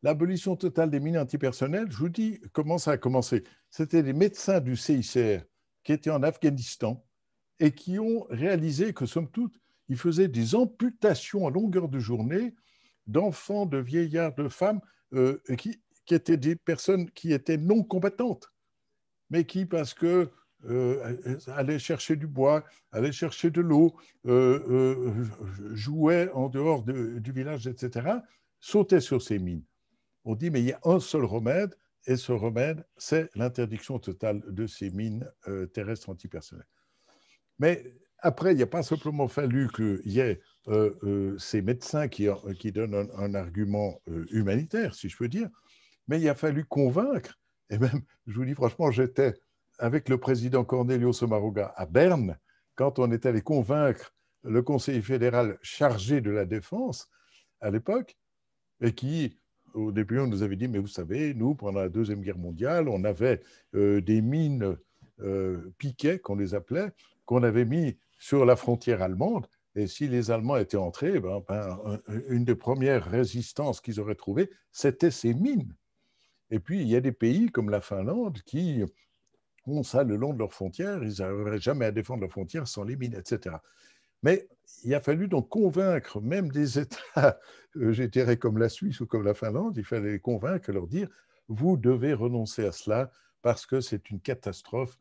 l'abolition totale des mines antipersonnelles, je vous dis comment ça a commencé. C'était des médecins du CICR qui étaient en Afghanistan et qui ont réalisé que, somme toute, ils faisaient des amputations à longueur de journée d'enfants, de vieillards, de femmes qui étaient des personnes qui étaient non combattantes, mais qui, parce que allaient chercher du bois, allaient chercher de l'eau, jouaient en dehors du village, etc., sautaient sur ces mines. On dit, mais il y a un seul remède, et ce remède, c'est l'interdiction totale de ces mines terrestres antipersonnelles. Mais après, il n'y a pas simplement fallu qu'il y ait ces médecins qui donnent un argument humanitaire, si je peux dire, mais il a fallu convaincre, et même, je vous dis franchement, j'étais avec le président Cornelio Sommaruga à Berne, quand on est allé convaincre le conseiller fédéral chargé de la défense à l'époque, et qui, au début, on nous avait dit, mais vous savez, nous, pendant la Deuxième Guerre mondiale, on avait des mines piquets, qu'on les appelait, qu'on avait mis sur la frontière allemande, et si les Allemands étaient entrés, une des premières résistances qu'ils auraient trouvées, c'était ces mines. Et puis, il y a des pays comme la Finlande qui ont ça le long de leurs frontières, ils n'arriveraient jamais à défendre leurs frontières sans les mines, etc. Mais il a fallu donc convaincre même des États, je dirais comme la Suisse ou comme la Finlande, il fallait les convaincre, leur dire, vous devez renoncer à cela parce que c'est une catastrophe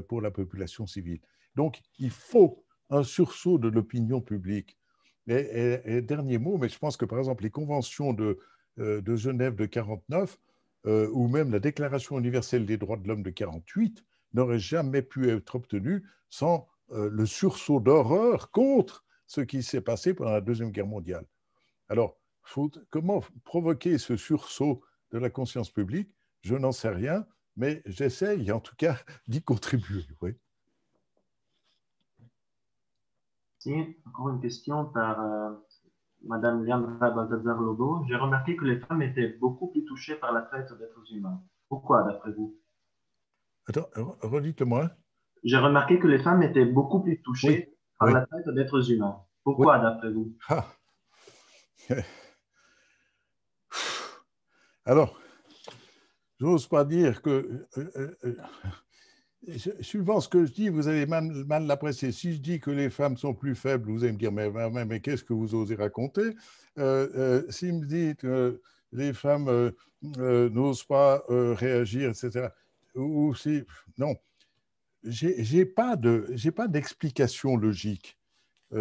pour la population civile. Donc, il faut un sursaut de l'opinion publique. Et dernier mot, mais je pense que par exemple les conventions de Genève de 1949 ou même la Déclaration universelle des droits de l'homme de 1948 n'auraient jamais pu être obtenues sans le sursaut d'horreur contre ce qui s'est passé pendant la Deuxième Guerre mondiale. Alors, comment provoquer ce sursaut de la conscience publique? Je n'en sais rien, mais j'essaye en tout cas d'y contribuer. Oui. Merci. Encore une question par Madame Leandra Baltazar-Lobo. J'ai remarqué que les femmes étaient beaucoup plus touchées par la traite d'êtres humains. Pourquoi, d'après vous? Attends, redites-le-moi. J'ai remarqué que les femmes étaient beaucoup plus touchées par la traite d'êtres humains. Pourquoi, d'après vous? Alors, j'ose pas dire que... suivant ce que je dis, vous allez mal l'apprécier. Si je dis que les femmes sont plus faibles, vous allez me dire, mais qu'est-ce que vous osez raconter? Si vous me dites que les femmes n'osent pas réagir, etc., ou si... Non, j'ai pas d'explication logique,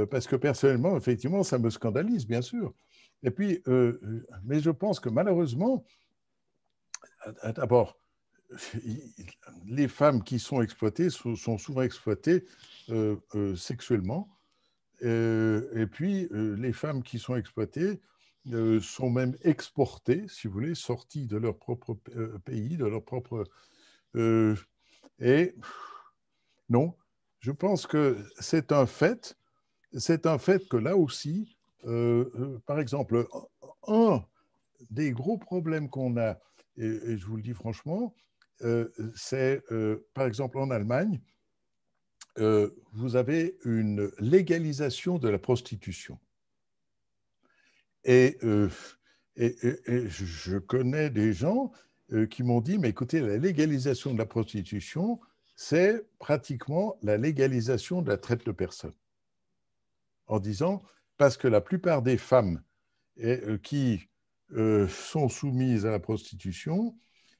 parce que personnellement, effectivement, ça me scandalise, bien sûr. Et puis, mais je pense que malheureusement, d'abord, les femmes qui sont exploitées sont souvent exploitées sexuellement. Et puis, les femmes qui sont exploitées sont même exportées, si vous voulez, sorties de leur propre pays, de leur propre... et non, je pense que c'est un fait que là aussi, par exemple, un des gros problèmes qu'on a, et je vous le dis franchement, c'est, par exemple, en Allemagne, vous avez une légalisation de la prostitution. Et je connais des gens qui m'ont dit, mais écoutez, la légalisation de la prostitution, c'est pratiquement la légalisation de la traite de personnes. En disant, parce que la plupart des femmes qui sont soumises à la prostitution,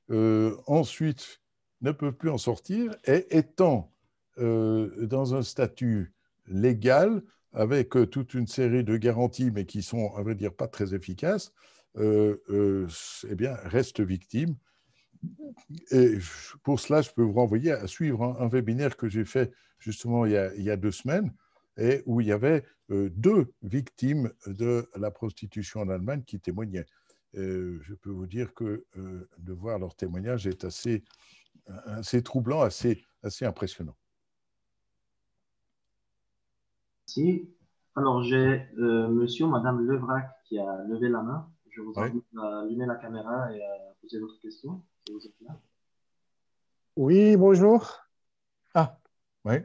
ensuite ne peuvent plus en sortir, et étant dans un statut légal, avec toute une série de garanties, mais qui sont, à vrai dire, pas très efficaces, eh bien, restent victimes. Et pour cela, je peux vous renvoyer à suivre un webinaire que j'ai fait justement il y a 2 semaines, et où il y avait 2 victimes de la prostitution en Allemagne qui témoignaient. Je peux vous dire que de voir leur témoignage est assez troublant, assez impressionnant. Merci. Alors, j'ai monsieur ou madame Levrac qui a levé la main. Je vous invite à allumer la caméra et à poser votre question, si vous êtes là. Oui, bonjour. Ah, oui.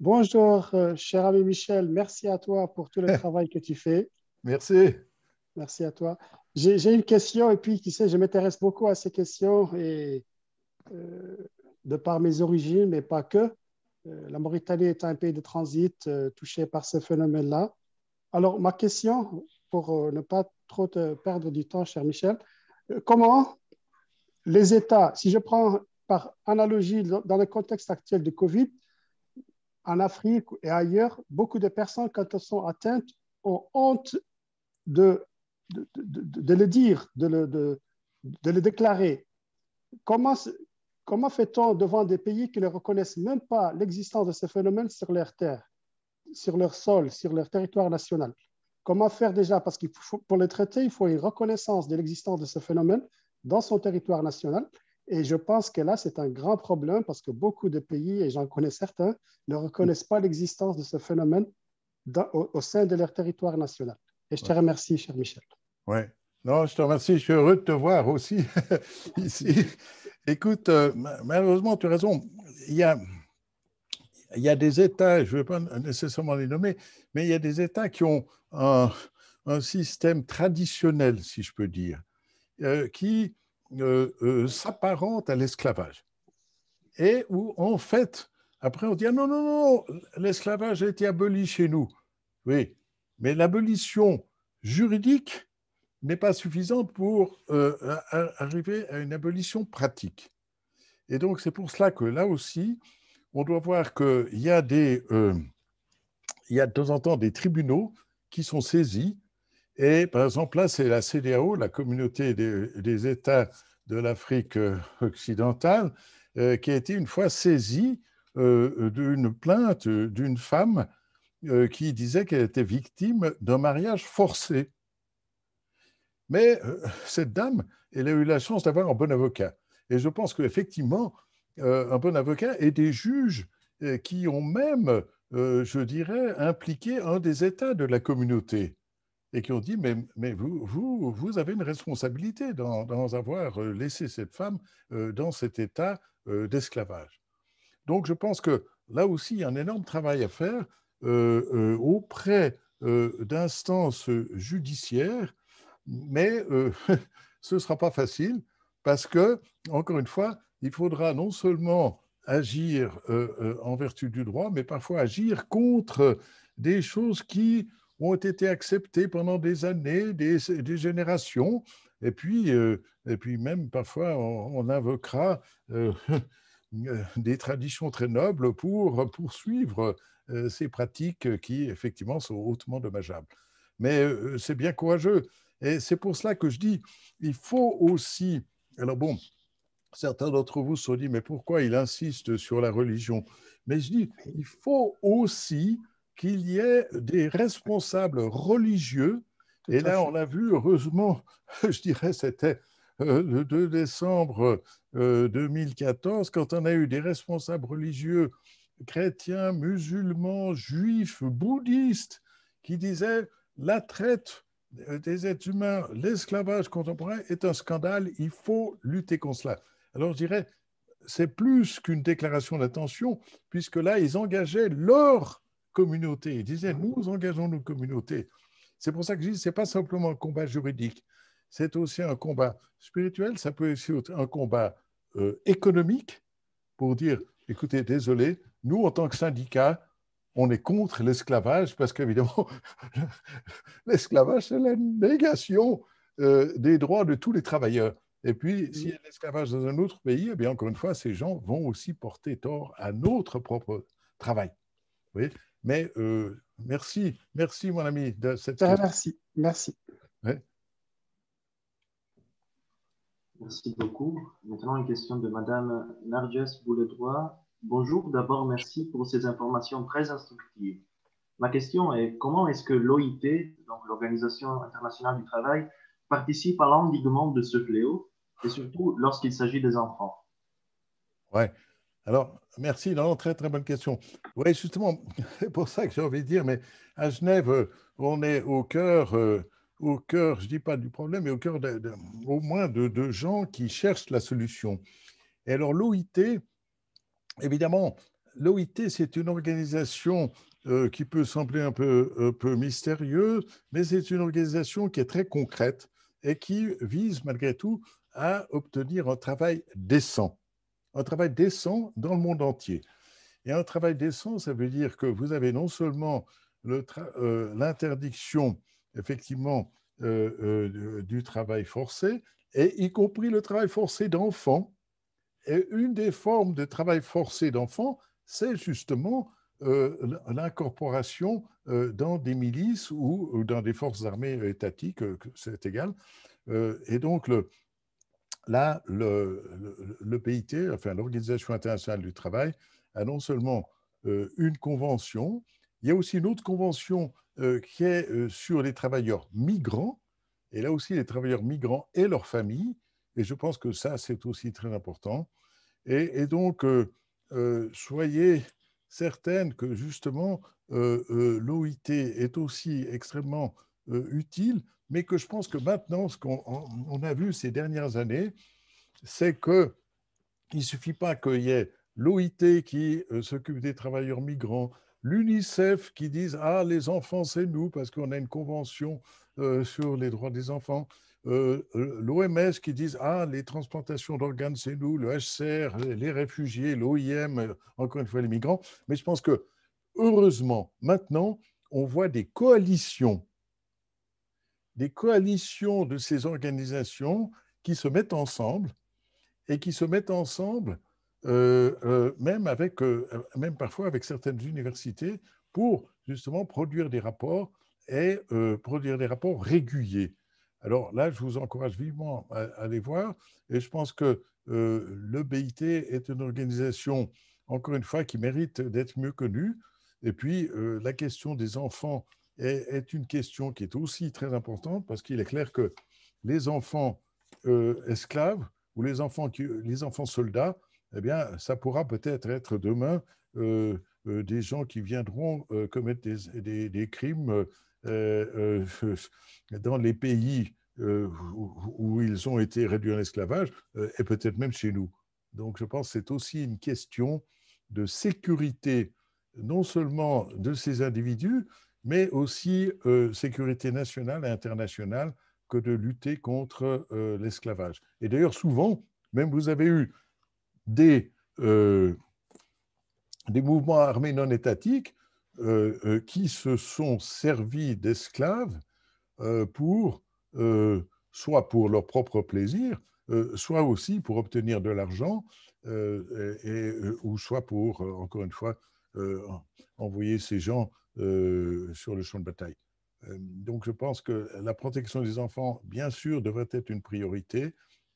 Bonjour, cher ami Michel. Merci à toi pour tout le travail que tu fais. Merci. Merci à toi. J'ai une question, et puis, tu sais, je m'intéresse beaucoup à ces questions, et de par mes origines, mais pas que. La Mauritanie est un pays de transit touché par ce phénomène-là. Alors, ma question, pour ne pas trop te perdre du temps, cher Michel, comment les États, si je prends par analogie, dans le contexte actuel de Covid, en Afrique et ailleurs, beaucoup de personnes, quand elles sont atteintes, ont honte de le dire, de le déclarer. Comment fait-on devant des pays qui ne reconnaissent même pas l'existence de ce phénomène sur leur terre, sur leur sol, sur leur territoire national? Comment faire déjà? Parce que pour le traiter, il faut une reconnaissance de l'existence de ce phénomène dans son territoire national. Et je pense que là, c'est un grand problème parce que beaucoup de pays, et j'en connais certains, ne reconnaissent pas l'existence de ce phénomène au sein de leur territoire national. Et je te remercie, cher Michel. Oui. Non, je te remercie. Je suis heureux de te voir aussi ici. Écoute, malheureusement, tu as raison. Il y a des États, je ne vais pas nécessairement les nommer, mais il y a des États qui ont un système traditionnel, si je peux dire, qui s'apparente à l'esclavage. Et où, en fait, après, on dit ah, non, non, non, l'esclavage a été aboli chez nous. Oui, mais l'abolition juridique n'est pas suffisante pour arriver à une abolition pratique. Et donc, c'est pour cela que là aussi, on doit voir qu'il y a il y a de temps en temps des tribunaux qui sont saisis. Et par exemple, là, c'est la CEDEAO, la communauté des États de l'Afrique occidentale, qui a été une fois saisie d'une plainte d'une femme qui disait qu'elle était victime d'un mariage forcé. Mais cette dame, elle a eu la chance d'avoir un bon avocat. Et je pense qu'effectivement, un bon avocat et des juges qui ont même, je dirais, impliqué un des États de la communauté et qui ont dit, mais vous avez une responsabilité dans avoir laissé cette femme dans cet état d'esclavage. Donc, je pense que là aussi, il y a un énorme travail à faire auprès d'instances judiciaires, mais ce ne sera pas facile parce que, encore une fois, il faudra non seulement agir en vertu du droit, mais parfois agir contre des choses qui ont été acceptées pendant des années, des générations, et puis même parfois on invoquera des traditions très nobles pour poursuivre ces pratiques qui, effectivement, sont hautement dommageables. Mais c'est bien courageux. Et c'est pour cela que je dis, il faut aussi... Alors bon, certains d'entre vous se sont dit, mais pourquoi il insiste sur la religion? Mais je dis, il faut aussi qu'il y ait des responsables religieux. Et là, on l'a vu, heureusement, je dirais, c'était le 2 décembre 2014, quand on a eu des responsables religieux chrétiens, musulmans, juifs, bouddhistes, qui disaient la traite des êtres humains, l'esclavage contemporain est un scandale, il faut lutter contre cela. Alors je dirais, c'est plus qu'une déclaration d'intention, puisque là, ils engageaient leur communauté. Ils disaient, nous engageons nos communautés. C'est pour ça que je dis, ce n'est pas simplement un combat juridique, c'est aussi un combat spirituel, ça peut être aussi un combat économique pour dire, écoutez, désolé, nous, en tant que syndicat, on est contre l'esclavage parce qu'évidemment, l'esclavage, c'est la négation des droits de tous les travailleurs. Et puis, s'il y a l'esclavage dans un autre pays, eh bien, encore une fois, ces gens vont aussi porter tort à notre propre travail. Vous voyez? Mais merci, mon ami, de cette question. Merci. Ouais. Merci beaucoup. Maintenant, une question de Madame Narges Bouledroit. Bonjour, d'abord, merci pour ces informations très instructives. Ma question est, comment est-ce que l'OIT, donc l'Organisation internationale du travail, participe à l'endiguement de ce fléau, et surtout lorsqu'il s'agit des enfants? Oui. Alors, merci. Non, très, très bonne question. Oui, justement, c'est pour ça que j'ai envie de dire, mais à Genève, on est au cœur, je ne dis pas du problème, mais au cœur au moins de gens qui cherchent la solution. Et alors, l'OIT, évidemment, l'OIT, c'est une organisation qui peut sembler un peu mystérieuse, mais c'est une organisation qui est très concrète et qui vise malgré tout à obtenir un travail décent. Un travail décent dans le monde entier. Et un travail décent, ça veut dire que vous avez non seulement l'interdiction, effectivement, du travail forcé, et y compris le travail forcé d'enfants, Et une des formes de travail forcé d'enfants, c'est justement l'incorporation dans des milices ou dans des forces armées étatiques, c'est égal. Et donc, là, le PIT, enfin l'Organisation internationale du travail, a non seulement une convention, il y a aussi une autre convention qui est sur les travailleurs migrants, et là aussi les travailleurs migrants et leurs familles, et je pense que ça, c'est aussi très important. Et donc, soyez certaines que justement, l'OIT est aussi extrêmement utile, mais que je pense que maintenant, ce qu'on a vu ces dernières années, c'est qu'il ne suffit pas qu'il y ait l'OIT qui s'occupe des travailleurs migrants, l'UNICEF qui dise « Ah, les enfants, c'est nous, parce qu'on a une convention sur les droits des enfants », l'OMS qui disent « Ah, les transplantations d'organes, c'est nous », le HCR, les réfugiés, l'OIM, encore une fois les migrants. Mais je pense que, heureusement, maintenant, on voit des coalitions de ces organisations qui se mettent ensemble et qui se mettent ensemble même parfois avec certaines universités pour justement produire des rapports et produire des rapports réguliers. Alors là, je vous encourage vivement à les voir et je pense que le BIT est une organisation, encore une fois, qui mérite d'être mieux connue. Et puis, la question des enfants est une question qui est aussi très importante parce qu'il est clair que les enfants esclaves ou les enfants soldats, eh bien, ça pourra peut-être être demain des gens qui viendront commettre des crimes dans les pays où ils ont été réduits en esclavage et peut-être même chez nous. Donc, je pense que c'est aussi une question de sécurité, non seulement de ces individus, mais aussi sécurité nationale et internationale que de lutter contre l'esclavage. Et d'ailleurs, souvent, même vous avez eu des mouvements armés non étatiques qui se sont servis d'esclaves soit pour leur propre plaisir, soit aussi pour obtenir de l'argent, ou soit pour, encore une fois, envoyer ces gens sur le champ de bataille. Donc, je pense que la protection des enfants, bien sûr, devrait être une priorité.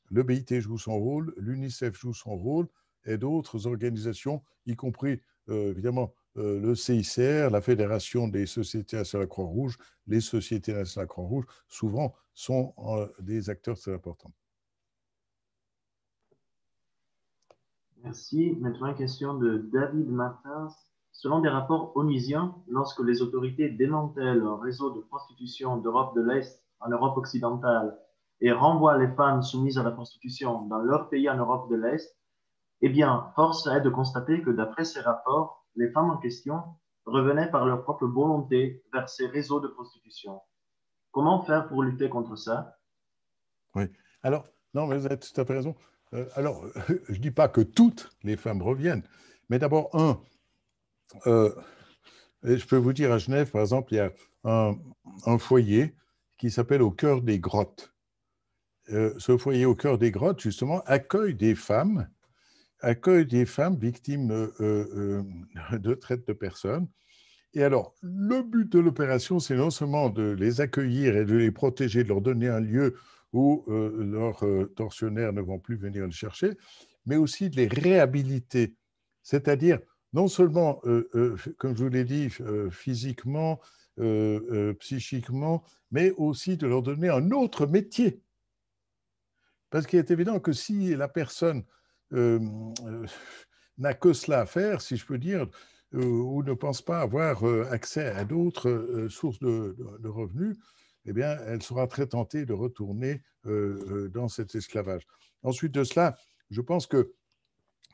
Le BIT joue son rôle, l'UNICEF joue son rôle, et d'autres organisations, y compris, évidemment, le CICR, la Fédération des sociétés nationales Croix-Rouge, les sociétés nationales Croix-Rouge, souvent sont des acteurs très importants. Merci. Maintenant, une question de David Martins. Selon des rapports onusiens, lorsque les autorités démantèlent un réseau de prostitution d'Europe de l'Est en Europe occidentale et renvoient les femmes soumises à la prostitution dans leur pays en Europe de l'Est, eh bien, force est de constater que d'après ces rapports, les femmes en question revenaient par leur propre volonté vers ces réseaux de prostitution. Comment faire pour lutter contre ça? Oui. Alors, non, mais vous avez tout à fait raison. Alors, je ne dis pas que toutes les femmes reviennent, mais d'abord, je peux vous dire, à Genève, par exemple, il y a un foyer qui s'appelle Au cœur des grottes. Ce foyer Au cœur des grottes, justement, accueille des femmes victimes de traite de personnes. Et alors, le but de l'opération, c'est non seulement de les accueillir et de les protéger, de leur donner un lieu où leurs tortionnaires ne vont plus venir les chercher, mais aussi de les réhabiliter. C'est-à-dire, non seulement, comme je vous l'ai dit, physiquement, psychiquement, mais aussi de leur donner un autre métier. Parce qu'il est évident que si la personne n'a que cela à faire, si je peux dire, ou ne pense pas avoir accès à d'autres sources de revenus, eh bien, elle sera très tentée de retourner dans cet esclavage. Ensuite de cela, je pense que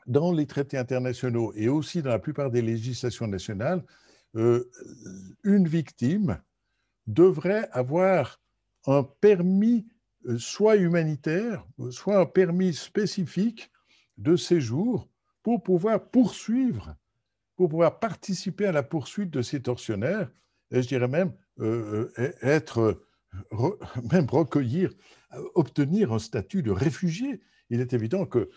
dans les traités internationaux et aussi dans la plupart des législations nationales, une victime devrait avoir un permis soit humanitaire, soit un permis spécifique de séjour pour pouvoir poursuivre, pour pouvoir participer à la poursuite de ces tortionnaires, et je dirais même même recueillir, obtenir un statut de réfugié. il est évident que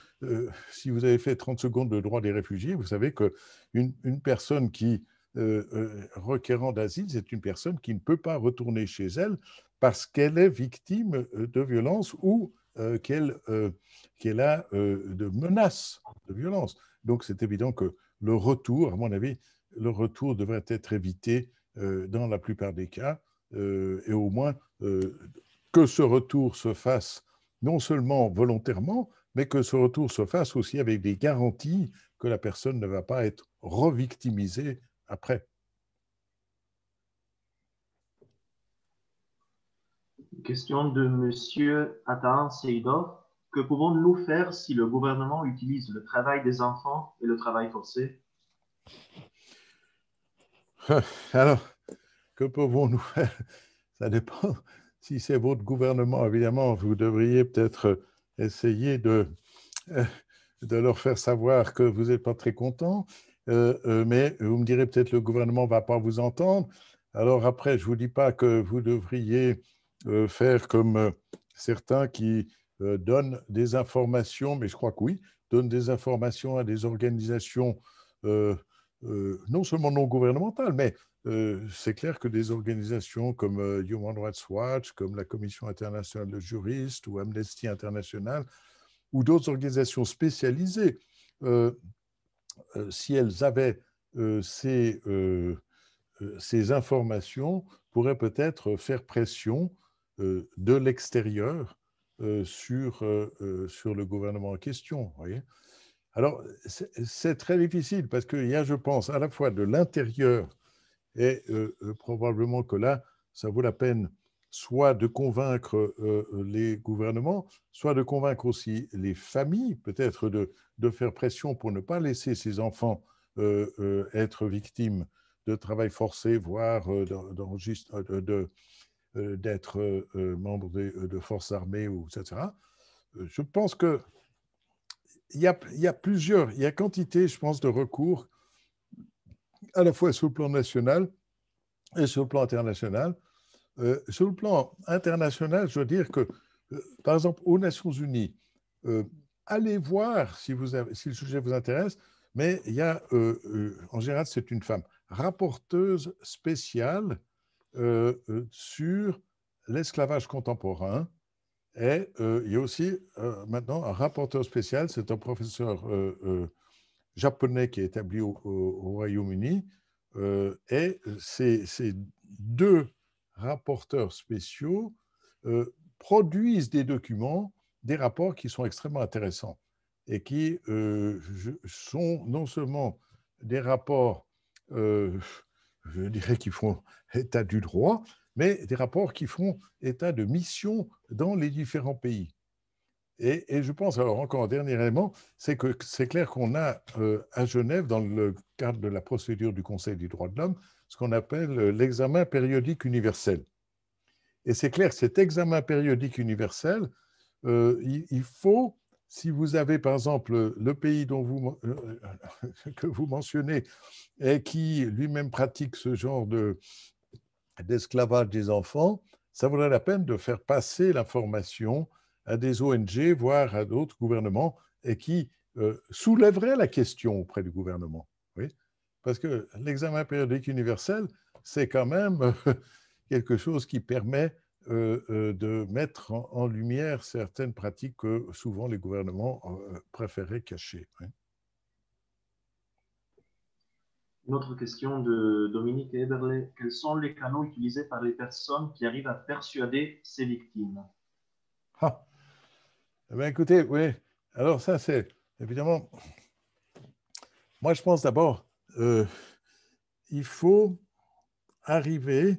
si vous avez fait 30 secondes de droit des réfugiés, vous savez qu'une personne qui requérant d'asile, c'est une personne qui ne peut pas retourner chez elle parce qu'elle est victime de violence ou qu'elle a de menaces de violence. Donc, c'est évident que le retour, à mon avis, le retour devrait être évité dans la plupart des cas, et au moins que ce retour se fasse non seulement volontairement, mais que ce retour se fasse aussi avec des garanties que la personne ne va pas être revictimisée après. Question de M. Atan Seydov. Que pouvons-nous faire si le gouvernement utilise le travail des enfants et le travail forcé? Alors, que pouvons-nous faire? Ça dépend. Si c'est votre gouvernement, évidemment, vous devriez peut-être essayer de leur faire savoir que vous n'êtes pas très content, mais vous me direz peut-être le gouvernement ne va pas vous entendre. Alors après, je ne vous dis pas que vous devriez faire comme certains qui donnent des informations, mais je crois que oui, donnent des informations à des organisations non seulement non gouvernementales, mais c'est clair que des organisations comme Human Rights Watch, comme la Commission internationale de juristes ou Amnesty International, ou d'autres organisations spécialisées, si elles avaient ces informations, pourraient peut-être faire pression de l'extérieur sur le gouvernement en question. Voyez. Alors, c'est très difficile parce qu'il y a, je pense, à la fois de l'intérieur et probablement que là, ça vaut la peine soit de convaincre les gouvernements, soit de convaincre aussi les familles, peut-être de faire pression pour ne pas laisser ces enfants être victimes de travail forcé, voire d'être membre de forces armées, etc. Je pense qu'il y a plusieurs, il y a quantité, je pense, de recours, à la fois sur le plan national et sur le plan international. Sur le plan international, je veux dire que, par exemple, aux Nations Unies, allez voir si le sujet vous intéresse, mais il y a, en général, c'est une femme rapporteuse spéciale sur l'esclavage contemporain. Et il y a aussi maintenant un rapporteur spécial, c'est un professeur japonais qui est établi au Royaume-Uni, et ces deux rapporteurs spéciaux produisent des documents, des rapports qui sont extrêmement intéressants et qui sont non seulement des rapports, je dirais, qui font état du droit, mais des rapports qui font état de mission dans les différents pays. Et je pense, alors encore un dernier élément, c'est que c'est clair qu'on a à Genève, dans le cadre de la procédure du Conseil des droits de l'homme, ce qu'on appelle l'examen périodique universel. Et c'est clair que cet examen périodique universel, il faut, si vous avez par exemple le pays que vous mentionnez et qui lui-même pratique ce genre d'esclavage des enfants, ça vaudrait la peine de faire passer l'information à des ONG, voire à d'autres gouvernements, et qui soulèveraient la question auprès du gouvernement. Oui, parce que l'examen périodique universel, c'est quand même quelque chose qui permet de mettre en lumière certaines pratiques que souvent les gouvernements préféraient cacher. Oui. Une autre question de Dominique Eberle. Quels sont les canaux utilisés par les personnes qui arrivent à persuader ces victimes? Ah. Eh bien, écoutez, oui. Alors ça, c'est évidemment... Moi, je pense d'abord, il faut arriver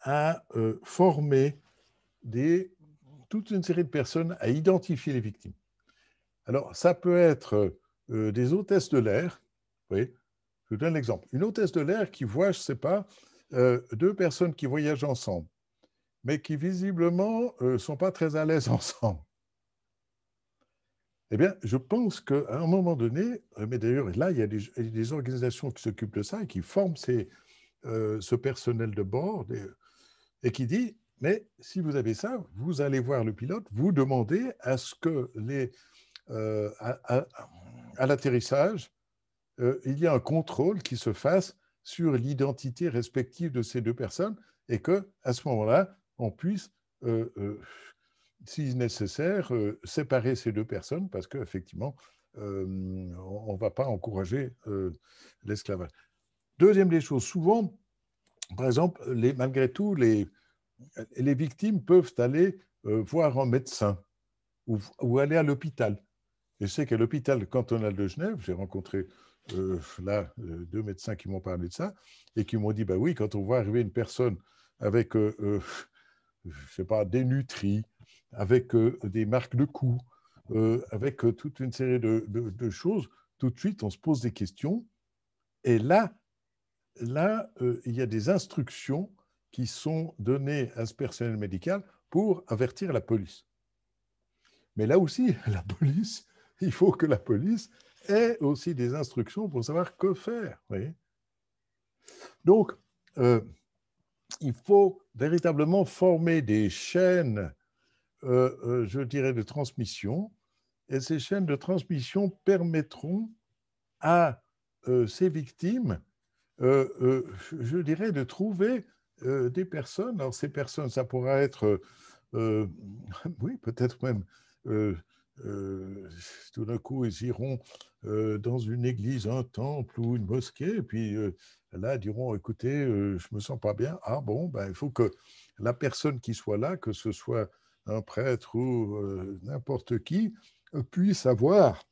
à former toute une série de personnes à identifier les victimes. Alors, ça peut être des hôtesses de l'air. Oui, je vous donne l'exemple. Une hôtesse de l'air qui voit, je ne sais pas, deux personnes qui voyagent ensemble, mais qui visiblement ne sont pas très à l'aise ensemble. Eh bien, je pense qu'à un moment donné, mais d'ailleurs, là, il y a des organisations qui s'occupent de ça et qui forment ce personnel de bord et qui dit, Mais si vous avez ça, vous allez voir le pilote, vous demandez à ce que à l'atterrissage, il y ait un contrôle qui se fasse sur l'identité respective de ces deux personnes et qu'à ce moment-là, on puisse, si nécessaire, séparer ces deux personnes parce qu'effectivement, on ne va pas encourager l'esclavage. Deuxième des choses, souvent, par exemple, malgré tout, les victimes peuvent aller voir un médecin ou aller à l'hôpital. Je sais qu'à l'hôpital cantonal de Genève, j'ai rencontré deux médecins qui m'ont parlé de ça et qui m'ont dit, bah oui, quand on voit arriver une personne avec, je sais pas, des nutris, avec des marques de coups, avec toute une série de choses, tout de suite, on se pose des questions. Et là, il y a des instructions qui sont données à ce personnel médical pour avertir la police. Mais là aussi, la police, il faut que la police ait aussi des instructions pour savoir que faire. Oui. Donc, il faut véritablement former des chaînes, je dirais, de transmission. Et ces chaînes de transmission permettront à ces victimes, je dirais, de trouver des personnes. Alors, ces personnes, ça pourra être, oui, peut-être même, tout d'un coup, ils iront dans une église, un temple ou une mosquée, et puis là, ils diront, écoutez, je ne me sens pas bien. Ah bon, ben, il faut que la personne qui soit là, que ce soit un prêtre ou n'importe qui, puisse avoir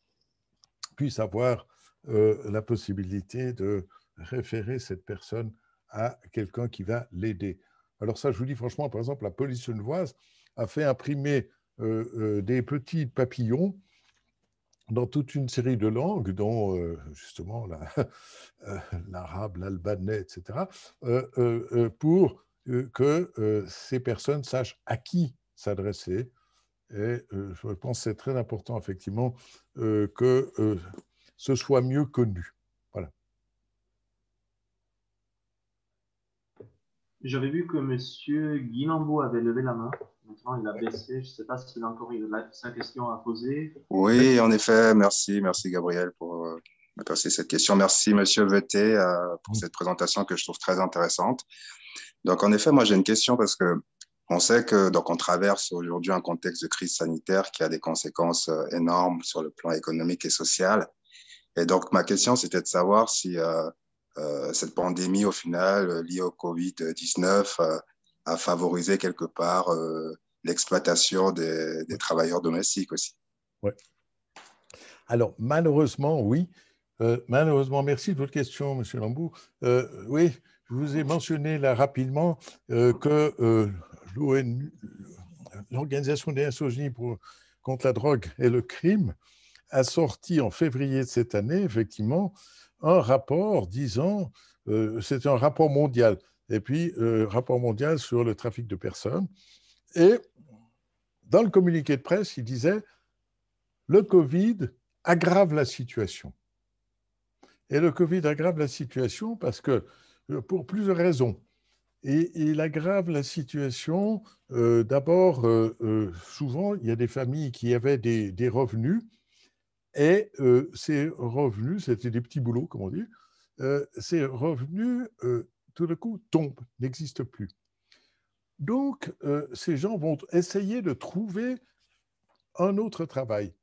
la possibilité de référer cette personne à quelqu'un qui va l'aider. Alors ça, je vous dis franchement, par exemple, la police genevoise a fait imprimer des petits papillons dans toute une série de langues, dont justement l'arabe, l'albanais, etc., pour que ces personnes sachent à qui s'adresser. Et je pense que c'est très important, effectivement, que ce soit mieux connu. Voilà. J'avais vu que M. Guinambo avait levé la main. Maintenant, il a baissé. Je ne sais pas s'il a encore sa question à poser. Oui, en effet, merci Gabriel pour me passer cette question. Merci Monsieur Veté pour cette présentation que je trouve très intéressante. Donc en effet, moi j'ai une question parce que on sait que donc on traverse aujourd'hui un contexte de crise sanitaire qui a des conséquences énormes sur le plan économique et social. Et donc ma question c'était de savoir si cette pandémie au final liée au Covid-19 a favorisé quelque part l'exploitation des travailleurs domestiques aussi. Ouais. Alors, malheureusement, oui. Malheureusement, merci de votre question, M. Lambou. Oui, je vous ai mentionné là rapidement que l'Organisation des Nations Unies contre la drogue et le crime a sorti en février de cette année, effectivement, un rapport disant, c'est un rapport mondial, et puis rapport mondial sur le trafic de personnes. Et dans le communiqué de presse, il disait le Covid aggrave la situation. Et le Covid aggrave la situation parce que, pour plusieurs raisons. Et il aggrave la situation, d'abord, souvent, il y a des familles qui avaient des revenus, et ces revenus, c'était des petits boulots, comme on dit, ces revenus, tout d'un coup, tombent, n'existent plus. Donc, ces gens vont essayer de trouver un autre travail.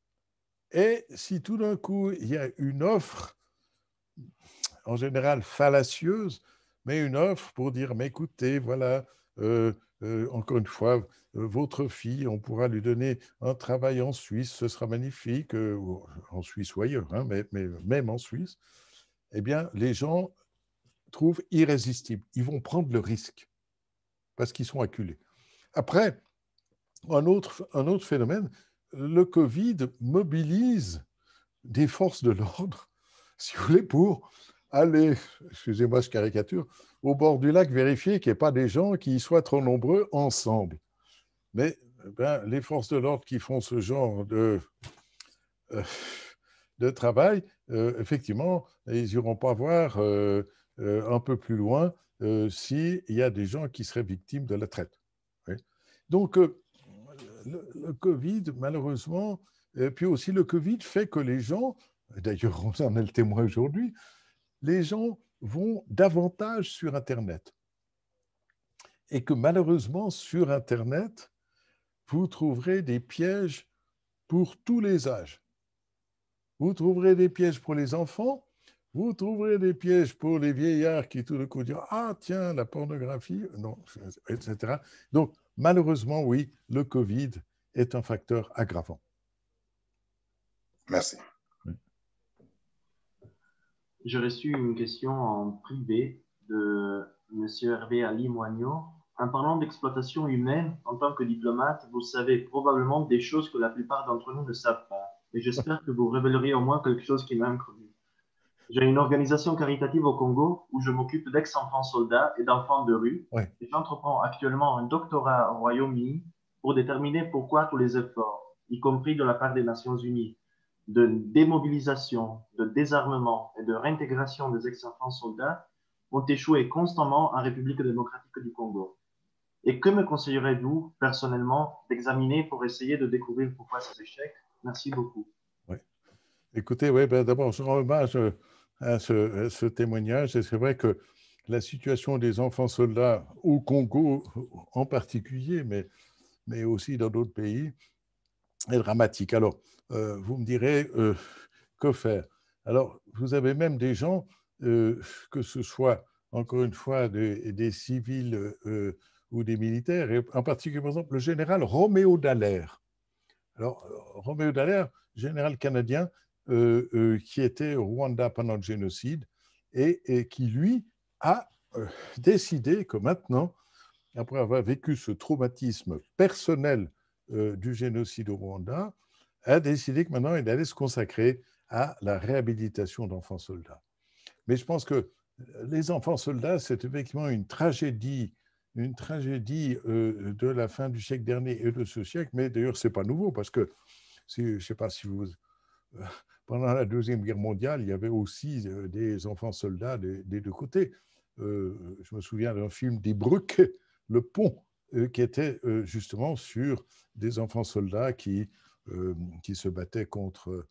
Et si tout d'un coup, il y a une offre, en général fallacieuse, mais une offre pour dire, mais écoutez, voilà, encore une fois, votre fille, on pourra lui donner un travail en Suisse, ce sera magnifique, en Suisse ou ailleurs, hein, mais même en Suisse, eh bien, les gens trouvent irrésistible. Ils vont prendre le risque parce qu'ils sont acculés. Après, un autre phénomène, le Covid mobilise des forces de l'ordre, si vous voulez, pour aller, excusez-moi, je caricature, au bord du lac, vérifier qu'il n'y ait pas des gens qui soient trop nombreux ensemble. Mais les forces de l'ordre qui font ce genre de travail, effectivement, ils n'iront pas voir un peu plus loin s'il y a des gens qui seraient victimes de la traite. Oui. Donc, le Covid, malheureusement, et puis aussi le Covid fait que les gens, d'ailleurs, on en est le témoin aujourd'hui, les gens vont davantage sur Internet. Et que malheureusement, sur Internet, vous trouverez des pièges pour tous les âges. Vous trouverez des pièges pour les enfants, vous trouverez des pièges pour les vieillards qui tout d'un coup diront « Ah, tiens, la pornographie », non, etc. Donc, malheureusement, oui, le Covid est un facteur aggravant. Merci. J'ai reçu une question en privé de M. Hervé Ali Moignot. En parlant d'exploitation humaine, en tant que diplomate, vous savez probablement des choses que la plupart d'entre nous ne savent pas. Et j'espère que vous révéleriez au moins quelque chose qui m'a inconnu. J'ai une organisation caritative au Congo où je m'occupe d'ex-enfants soldats et d'enfants de rue. Ouais. Et j'entreprends actuellement un doctorat au Royaume-Uni pour déterminer pourquoi tous les efforts, y compris de la part des Nations Unies, de démobilisation, de désarmement et de réintégration des ex-enfants soldats ont échoué constamment en République démocratique du Congo. Et que me conseillerez-vous personnellement d'examiner pour essayer de découvrir pourquoi ces échecs? Merci beaucoup. Ouais. Écoutez, ouais, ben d'abord, je rends hommage à ce témoignage. Et c'est vrai que la situation des enfants soldats au Congo en particulier, mais aussi dans d'autres pays, est dramatique. Alors, vous me direz, que faire? Alors, vous avez même des gens, que ce soit, encore une fois, des civils ou des militaires, et en particulier, par exemple, le général Roméo Dallaire. Alors, Roméo Dallaire, général canadien, qui était au Rwanda pendant le génocide, et qui, lui, a décidé que maintenant, après avoir vécu ce traumatisme personnel du génocide au Rwanda, a décidé que maintenant, il allait se consacrer à la réhabilitation d'enfants soldats. Mais je pense que les enfants soldats, c'est effectivement une tragédie de la fin du siècle dernier et de ce siècle, mais d'ailleurs, ce n'est pas nouveau, parce que, je ne sais pas si vous... pendant la Deuxième Guerre mondiale, il y avait aussi des enfants soldats des deux côtés. Je me souviens d'un film Die Brücke, le pont, qui était justement sur des enfants soldats qui se battaient contre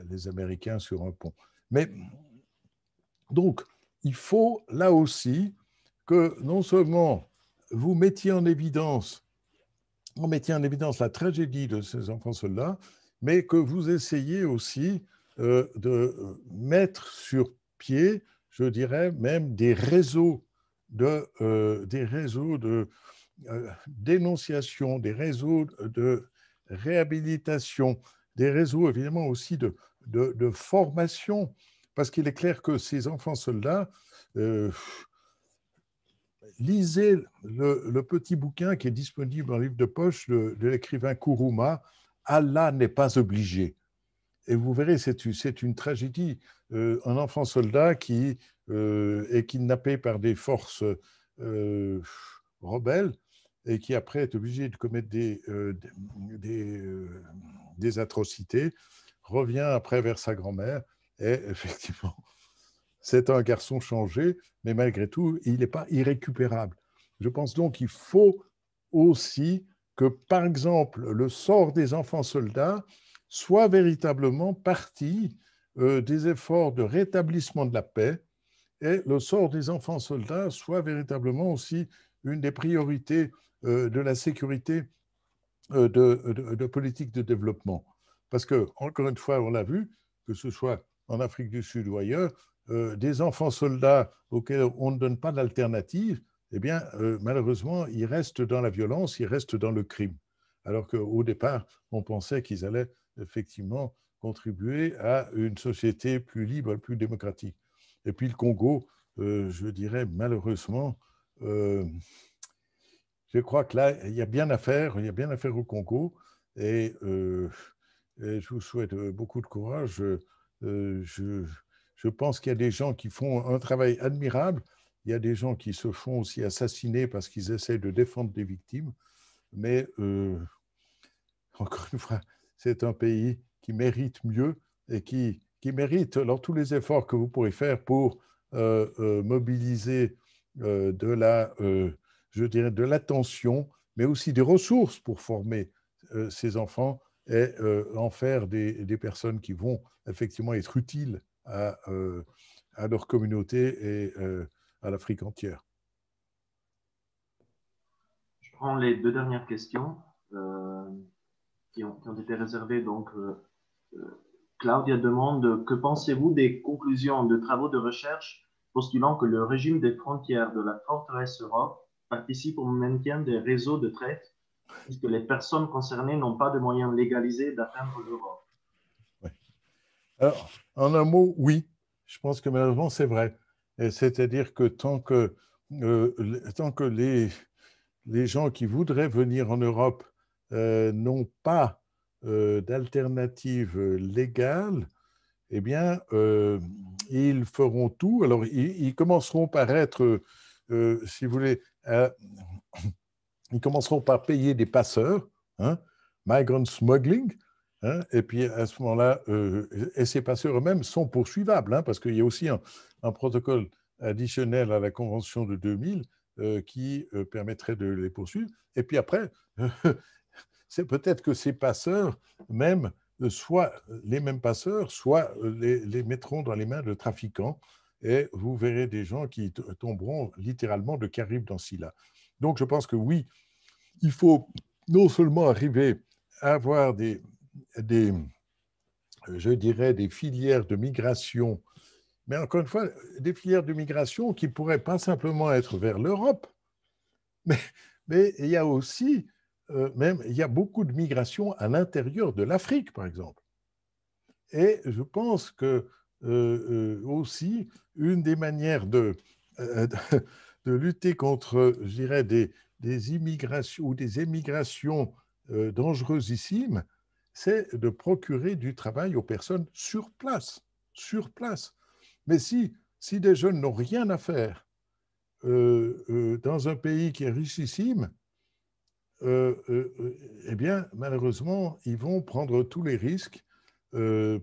les Américains sur un pont. Mais donc, il faut là aussi que non seulement vous mettiez en évidence la tragédie de ces enfants soldats, mais que vous essayiez aussi de mettre sur pied, je dirais même des réseaux de dénonciation, des réseaux de réhabilitation, des réseaux évidemment aussi de formation, parce qu'il est clair que ces enfants soldats, lisez le petit bouquin qui est disponible en livre de poche de l'écrivain Kuruma, « Allah n'est pas obligé ». Et vous verrez, c'est une tragédie. Un enfant soldat qui est kidnappé par des forces rebelles et qui après est obligé de commettre des atrocités, revient après vers sa grand-mère et effectivement, c'est un garçon changé, mais malgré tout, il n'est pas irrécupérable. Je pense donc qu'il faut aussi que, par exemple, le sort des enfants soldats soit véritablement partie des efforts de rétablissement de la paix, et le sort des enfants soldats soit véritablement aussi une des priorités de la sécurité de politique de développement. Parce que, encore une fois, on l'a vu, que ce soit en Afrique du Sud ou ailleurs, des enfants soldats auxquels on ne donne pas d'alternative, eh bien, malheureusement, ils restent dans la violence, ils restent dans le crime. Alors qu'au départ, on pensait qu'ils allaient effectivement contribuer à une société plus libre, plus démocratique. Et puis le Congo, je dirais malheureusement, je crois que là, il y a bien à faire au Congo, et je vous souhaite beaucoup de courage. Je pense qu'il y a des gens qui font un travail admirable. Il y a des gens qui se font aussi assassiner parce qu'ils essaient de défendre des victimes. Mais encore une fois, c'est un pays qui mérite mieux et qui mérite alors, tous les efforts que vous pourrez faire pour mobiliser je dirais de l'attention, mais aussi des ressources pour former ces enfants et en faire des personnes qui vont effectivement être utiles à leur communauté et à l'Afrique entière. Je prends les deux dernières questions qui ont été réservées. Donc, Claudia demande, que pensez-vous des conclusions de travaux de recherche postulant que le régime des frontières de la forteresse Europe participe au maintien des réseaux de traite, puisque les personnes concernées n'ont pas de moyens légalisés d'atteindre l'Europe? Ouais. Alors, en un mot, oui, je pense que malheureusement, c'est vrai. C'est-à-dire que tant que les gens qui voudraient venir en Europe n'ont pas d'alternative légale, eh bien, ils feront tout. Alors, ils commenceront par être, si vous voulez, ils commenceront par payer des passeurs, hein, migrant smuggling, hein, et puis à ce moment-là, et ces passeurs eux-mêmes sont poursuivables, hein, parce qu'il y a aussi un protocole additionnel à la Convention de 2000 qui permettrait de les poursuivre. Et puis après, c'est peut-être que ces passeurs, même, soit les mêmes passeurs, soit les mettront dans les mains de trafiquants, et vous verrez des gens qui tomberont littéralement de Caribe dans Scylla. Donc je pense que oui, il faut non seulement arriver à avoir je dirais, des filières de migration, mais encore une fois, des filières de migration qui pourraient pas simplement être vers l'Europe, mais il y a aussi, même, il y a beaucoup de migration à l'intérieur de l'Afrique, par exemple. Et je pense que aussi, une des manières de lutter contre, je dirais, des immigrations ou des émigrations dangereusissimes, c'est de procurer du travail aux personnes sur place, sur place. Mais si des jeunes n'ont rien à faire dans un pays qui est richissime, eh bien, malheureusement, ils vont prendre tous les risques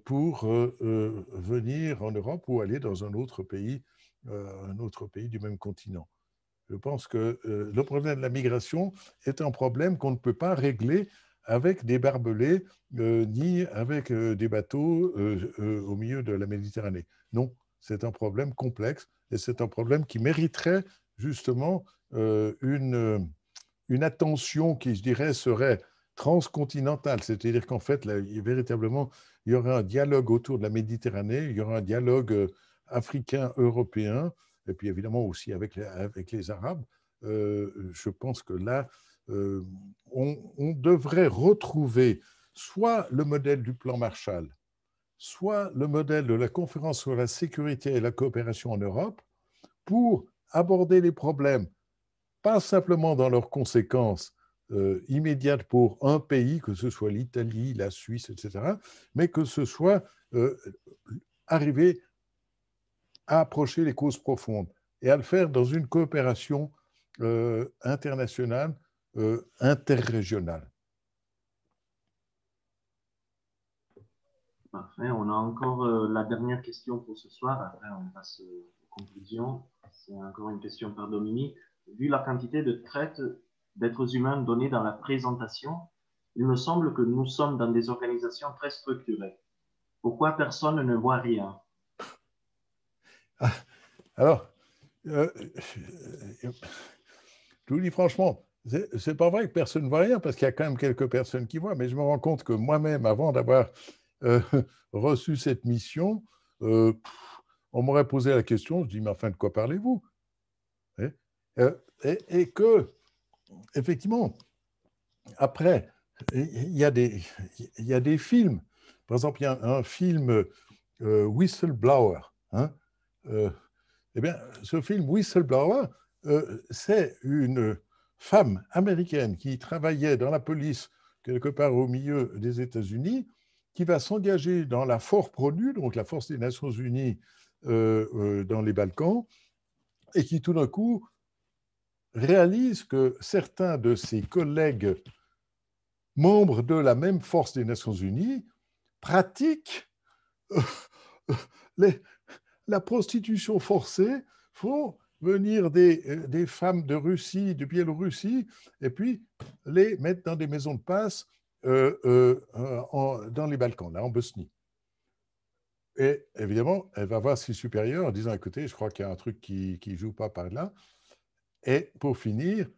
pour venir en Europe ou aller dans un autre pays du même continent. Je pense que le problème de la migration est un problème qu'on ne peut pas régler avec des barbelés ni avec des bateaux au milieu de la Méditerranée. Non, c'est un problème complexe et c'est un problème qui mériterait justement une attention qui, je dirais, serait transcontinentale, c'est-à-dire qu'en fait, là, véritablement, il y aura un dialogue autour de la Méditerranée, il y aura un dialogue africain-européen, et puis évidemment aussi avec les Arabes. Je pense que là, on devrait retrouver soit le modèle du plan Marshall, soit le modèle de la conférence sur la sécurité et la coopération en Europe pour aborder les problèmes pas simplement dans leurs conséquences immédiates pour un pays, que ce soit l'Italie, la Suisse, etc., mais que ce soit arriver à approcher les causes profondes et à le faire dans une coopération internationale, interrégionale. Parfait. On a encore la dernière question pour ce soir. Après, on passe aux conclusions. C'est encore une question par Dominique. Vu la quantité de traite d'êtres humains donnée dans la présentation, il me semble que nous sommes dans des organisations très structurées. Pourquoi personne ne voit rien? Alors, je vous dis franchement, c'est pas vrai que personne ne voit rien, parce qu'il y a quand même quelques personnes qui voient, mais je me rends compte que moi-même, avant d'avoir reçu cette mission, on m'aurait posé la question, je dis, mais enfin, de quoi parlez-vous? Et que, effectivement, après, il y a des films. Par exemple, il y a un film Whistleblower. Hein, eh bien, ce film Whistleblower, c'est une femme américaine qui travaillait dans la police quelque part au milieu des États-Unis, qui va s'engager dans la FORPRONU, donc la Force des Nations Unies dans les Balkans, et qui tout d'un coup réalise que certains de ses collègues membres de la même Force des Nations Unies pratiquent la prostitution forcée, font venir des femmes de Russie, de Biélorussie, et puis les mettre dans des maisons de passe dans les Balkans, là, en Bosnie. Et évidemment, elle va voir ses supérieurs en disant, écoutez, je crois qu'il y a un truc qui ne joue pas par là. Et pour finir,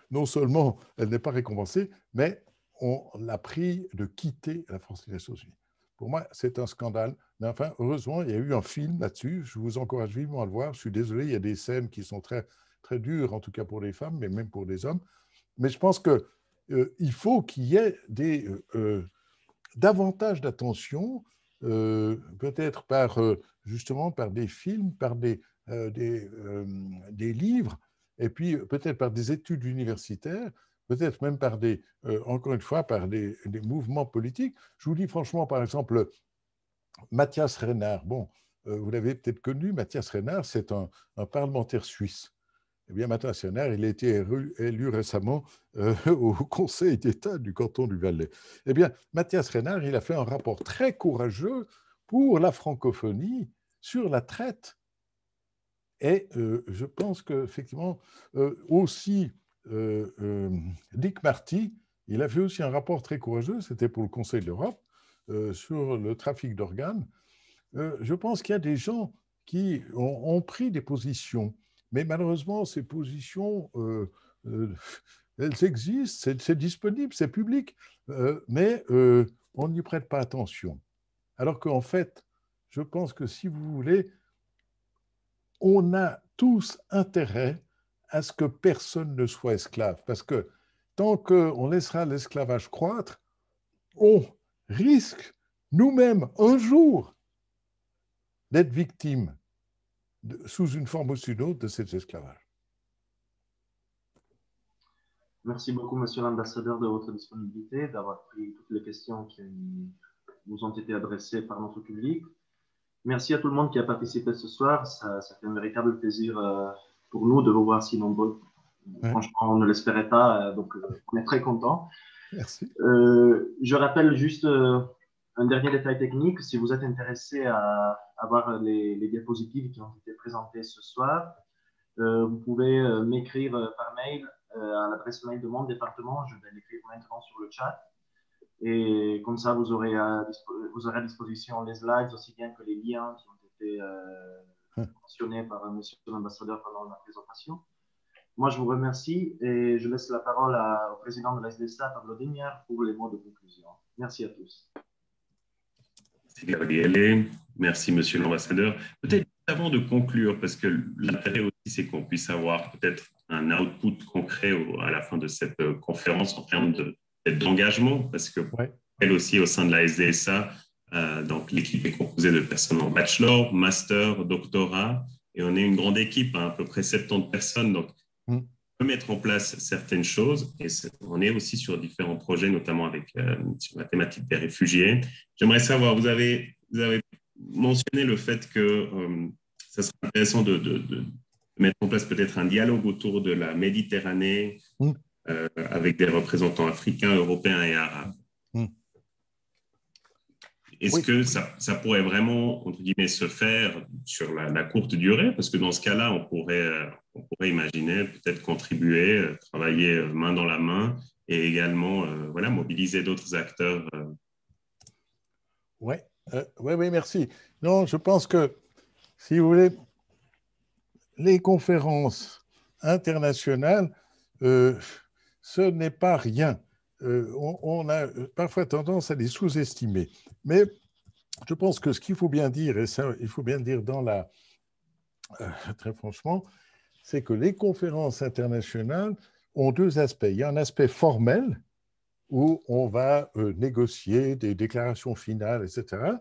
non seulement elle n'est pas récompensée, mais on l'a pris de quitter la France et les Nations Unies. Pour moi, c'est un scandale. Mais enfin, heureusement, il y a eu un film là-dessus. Je vous encourage vivement à le voir. Je suis désolé, il y a des scènes qui sont très, très dures, en tout cas pour les femmes, mais même pour les hommes. Mais je pense qu'il faut qu'il y ait davantage d'attention, peut-être justement par des films, par des livres, et puis peut-être par des études universitaires, peut-être même par encore une fois, par des mouvements politiques. Je vous dis franchement, par exemple, Matthias Reinhardt. Bon, vous l'avez peut-être connu, Matthias Reinhardt, c'est un parlementaire suisse. Eh bien, Matthias Reinhardt, il a été élu récemment au Conseil d'État du canton du Valais. Eh bien, Matthias Reinhardt, il a fait un rapport très courageux pour la francophonie sur la traite. Et je pense qu'effectivement, aussi, Dick Marty, il a fait aussi un rapport très courageux, c'était pour le Conseil de l'Europe, sur le trafic d'organes. Je pense qu'il y a des gens qui ont pris des positions, mais malheureusement, ces positions, elles existent, c'est disponible, c'est public, mais on n'y prête pas attention. Alors qu'en fait, je pense que si vous voulez, on a tous intérêt à ce que personne ne soit esclave, parce que tant qu'on laissera l'esclavage croître, on risque nous-mêmes un jour d'être victime, sous une forme ou sous une autre, de cet esclavage. Merci beaucoup, Monsieur l'ambassadeur, de votre disponibilité, d'avoir pris toutes les questions qui vous ont été adressées par notre public. Merci à tout le monde qui a participé ce soir. Ça fait un véritable plaisir pour nous de vous voir si nombreux. Ouais. Franchement, on ne l'espérait pas, donc on est très contents. Merci. Je rappelle juste un dernier détail technique. Si vous êtes intéressé à voir les diapositives qui ont été présentées ce soir, vous pouvez m'écrire par mail à l'adresse mail de mon département. Je vais l'écrire maintenant sur le chat. Et comme ça, vous aurez à disposition les slides aussi bien que les liens qui ont été mentionnés par monsieur l'ambassadeur pendant la présentation. Moi, je vous remercie et je laisse la parole au président de la SDSA, Pablo Dimiar, pour les mots de conclusion. Merci à tous. Merci Gabriele, merci monsieur l'ambassadeur. Peut-être avant de conclure, parce que l'intérêt aussi, c'est qu'on puisse avoir peut-être un output concret à la fin de cette conférence en termes d'engagement, parce que elle aussi au sein de la SDSA, donc l'équipe est composée de personnes en bachelor, master, doctorat, et on est une grande équipe, à peu près 70 personnes, donc on peut mettre en place certaines choses, et on est aussi sur différents projets, notamment sur la thématique des réfugiés. J'aimerais savoir, vous avez mentionné le fait que ça serait intéressant de mettre en place peut-être un dialogue autour de la Méditerranée, avec des représentants africains, européens et arabes. Est-ce que ça pourrait vraiment, entre guillemets, se faire sur la courte durée? Parce que dans ce cas-là, on pourrait imaginer peut-être contribuer, travailler main dans la main et également mobiliser d'autres acteurs. Oui, merci. Non, je pense que, si vous voulez, les conférences internationales, ce n'est pas rien. On a parfois tendance à les sous-estimer. Mais je pense que ce qu'il faut bien dire, et ça, il faut bien dire très franchement, c'est que les conférences internationales ont deux aspects. Il y a un aspect formel, où on va négocier des déclarations finales, etc.,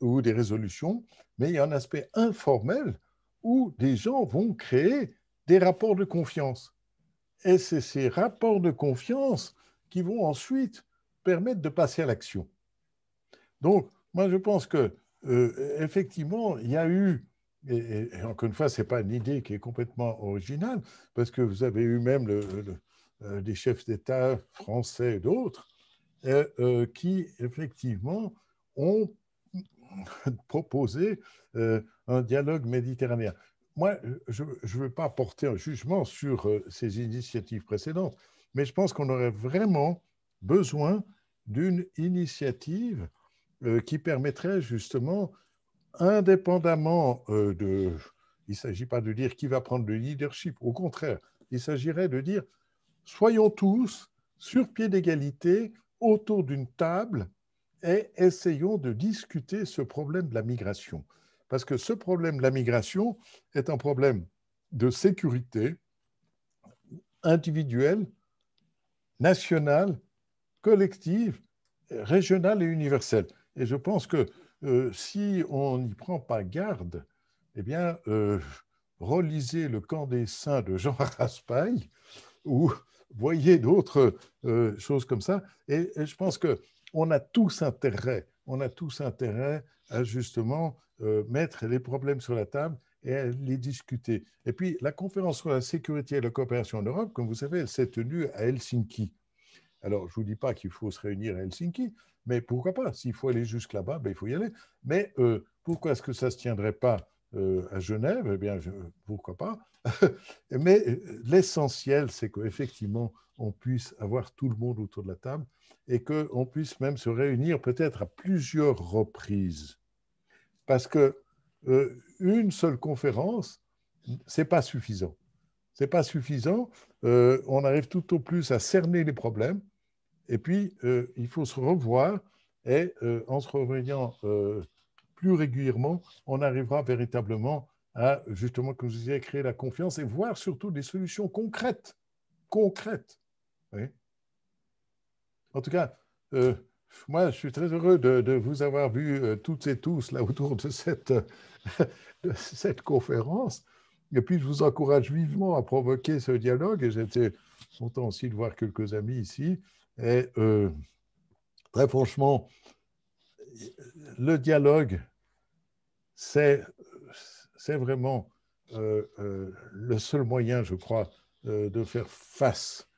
ou des résolutions, mais il y a un aspect informel, où des gens vont créer des rapports de confiance. Et c'est ces rapports de confiance qui vont ensuite permettre de passer à l'action. Donc, moi, je pense que effectivement, il y a eu, et encore une fois, ce n'est pas une idée qui est complètement originale, parce que vous avez eu même des chefs d'État français et d'autres qui, effectivement, ont proposé un dialogue méditerranéen. moi, je ne veux pas porter un jugement sur ces initiatives précédentes, mais je pense qu'on aurait vraiment besoin d'une initiative qui permettrait justement, indépendamment de... Il ne s'agit pas de dire qui va prendre le leadership, au contraire, il s'agirait de dire soyons tous sur pied d'égalité autour d'une table et essayons de discuter ce problème de la migration. Parce que ce problème de la migration est un problème de sécurité individuelle, nationale, collective, régionale et universelle. Et je pense que si on n'y prend pas garde, eh bien, relisez Le Camp des Saints de Jean Raspail ou voyez d'autres choses comme ça. Et je pense qu'on a tous intérêt, à justement mettre les problèmes sur la table et à les discuter. Et puis, la conférence sur la sécurité et la coopération en Europe, comme vous savez, elle s'est tenue à Helsinki. Alors, je ne vous dis pas qu'il faut se réunir à Helsinki, mais pourquoi pas? S'il faut aller jusque là-bas, ben, il faut y aller. Mais pourquoi est-ce que ça ne se tiendrait pas à Genève? Eh bien, pourquoi pas? Mais l'essentiel, c'est qu'effectivement, on puisse avoir tout le monde autour de la table et qu'on puisse même se réunir peut-être à plusieurs reprises. Parce qu'une seule conférence, ce n'est pas suffisant. Ce n'est pas suffisant. On arrive tout au plus à cerner les problèmes. Et puis, il faut se revoir et en se revoyant plus régulièrement, on arrivera véritablement à, justement, comme je disais, créer la confiance et voir surtout des solutions concrètes. Concrètes. Oui. En tout cas, moi, je suis très heureux de vous avoir vu toutes et tous là autour de cette conférence. Et puis, je vous encourage vivement à provoquer ce dialogue. Et j'étais content aussi de voir quelques amis ici. Et très franchement, le dialogue, c'est vraiment le seul moyen, je crois, de faire face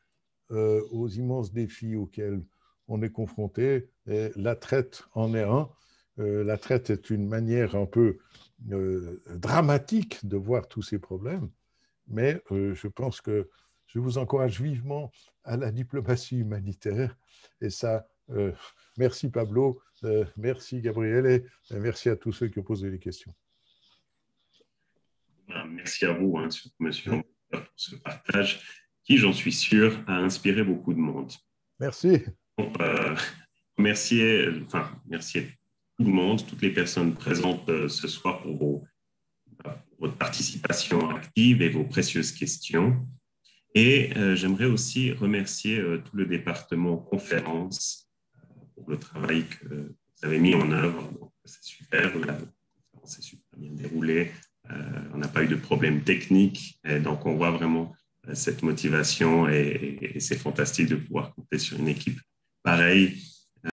aux immenses défis auxquels on est confronté. Et la traite en est un. La traite est une manière un peu dramatique de voir tous ces problèmes, mais je pense que je vous encourage vivement à la diplomatie humanitaire. Et ça, merci Pablo, merci Gabriel, et merci à tous ceux qui ont posé des questions. Merci à vous, hein, monsieur, pour ce partage qui, j'en suis sûr, a inspiré beaucoup de monde. Merci. Merci tout le monde, toutes les personnes présentes ce soir pour votre participation active et vos précieuses questions. Et j'aimerais aussi remercier tout le département conférence pour le travail que vous avez mis en œuvre. C'est super, la conférence s'est super bien déroulée. On n'a pas eu de problème technique, et donc on voit vraiment cette motivation et c'est fantastique de pouvoir compter sur une équipe pareille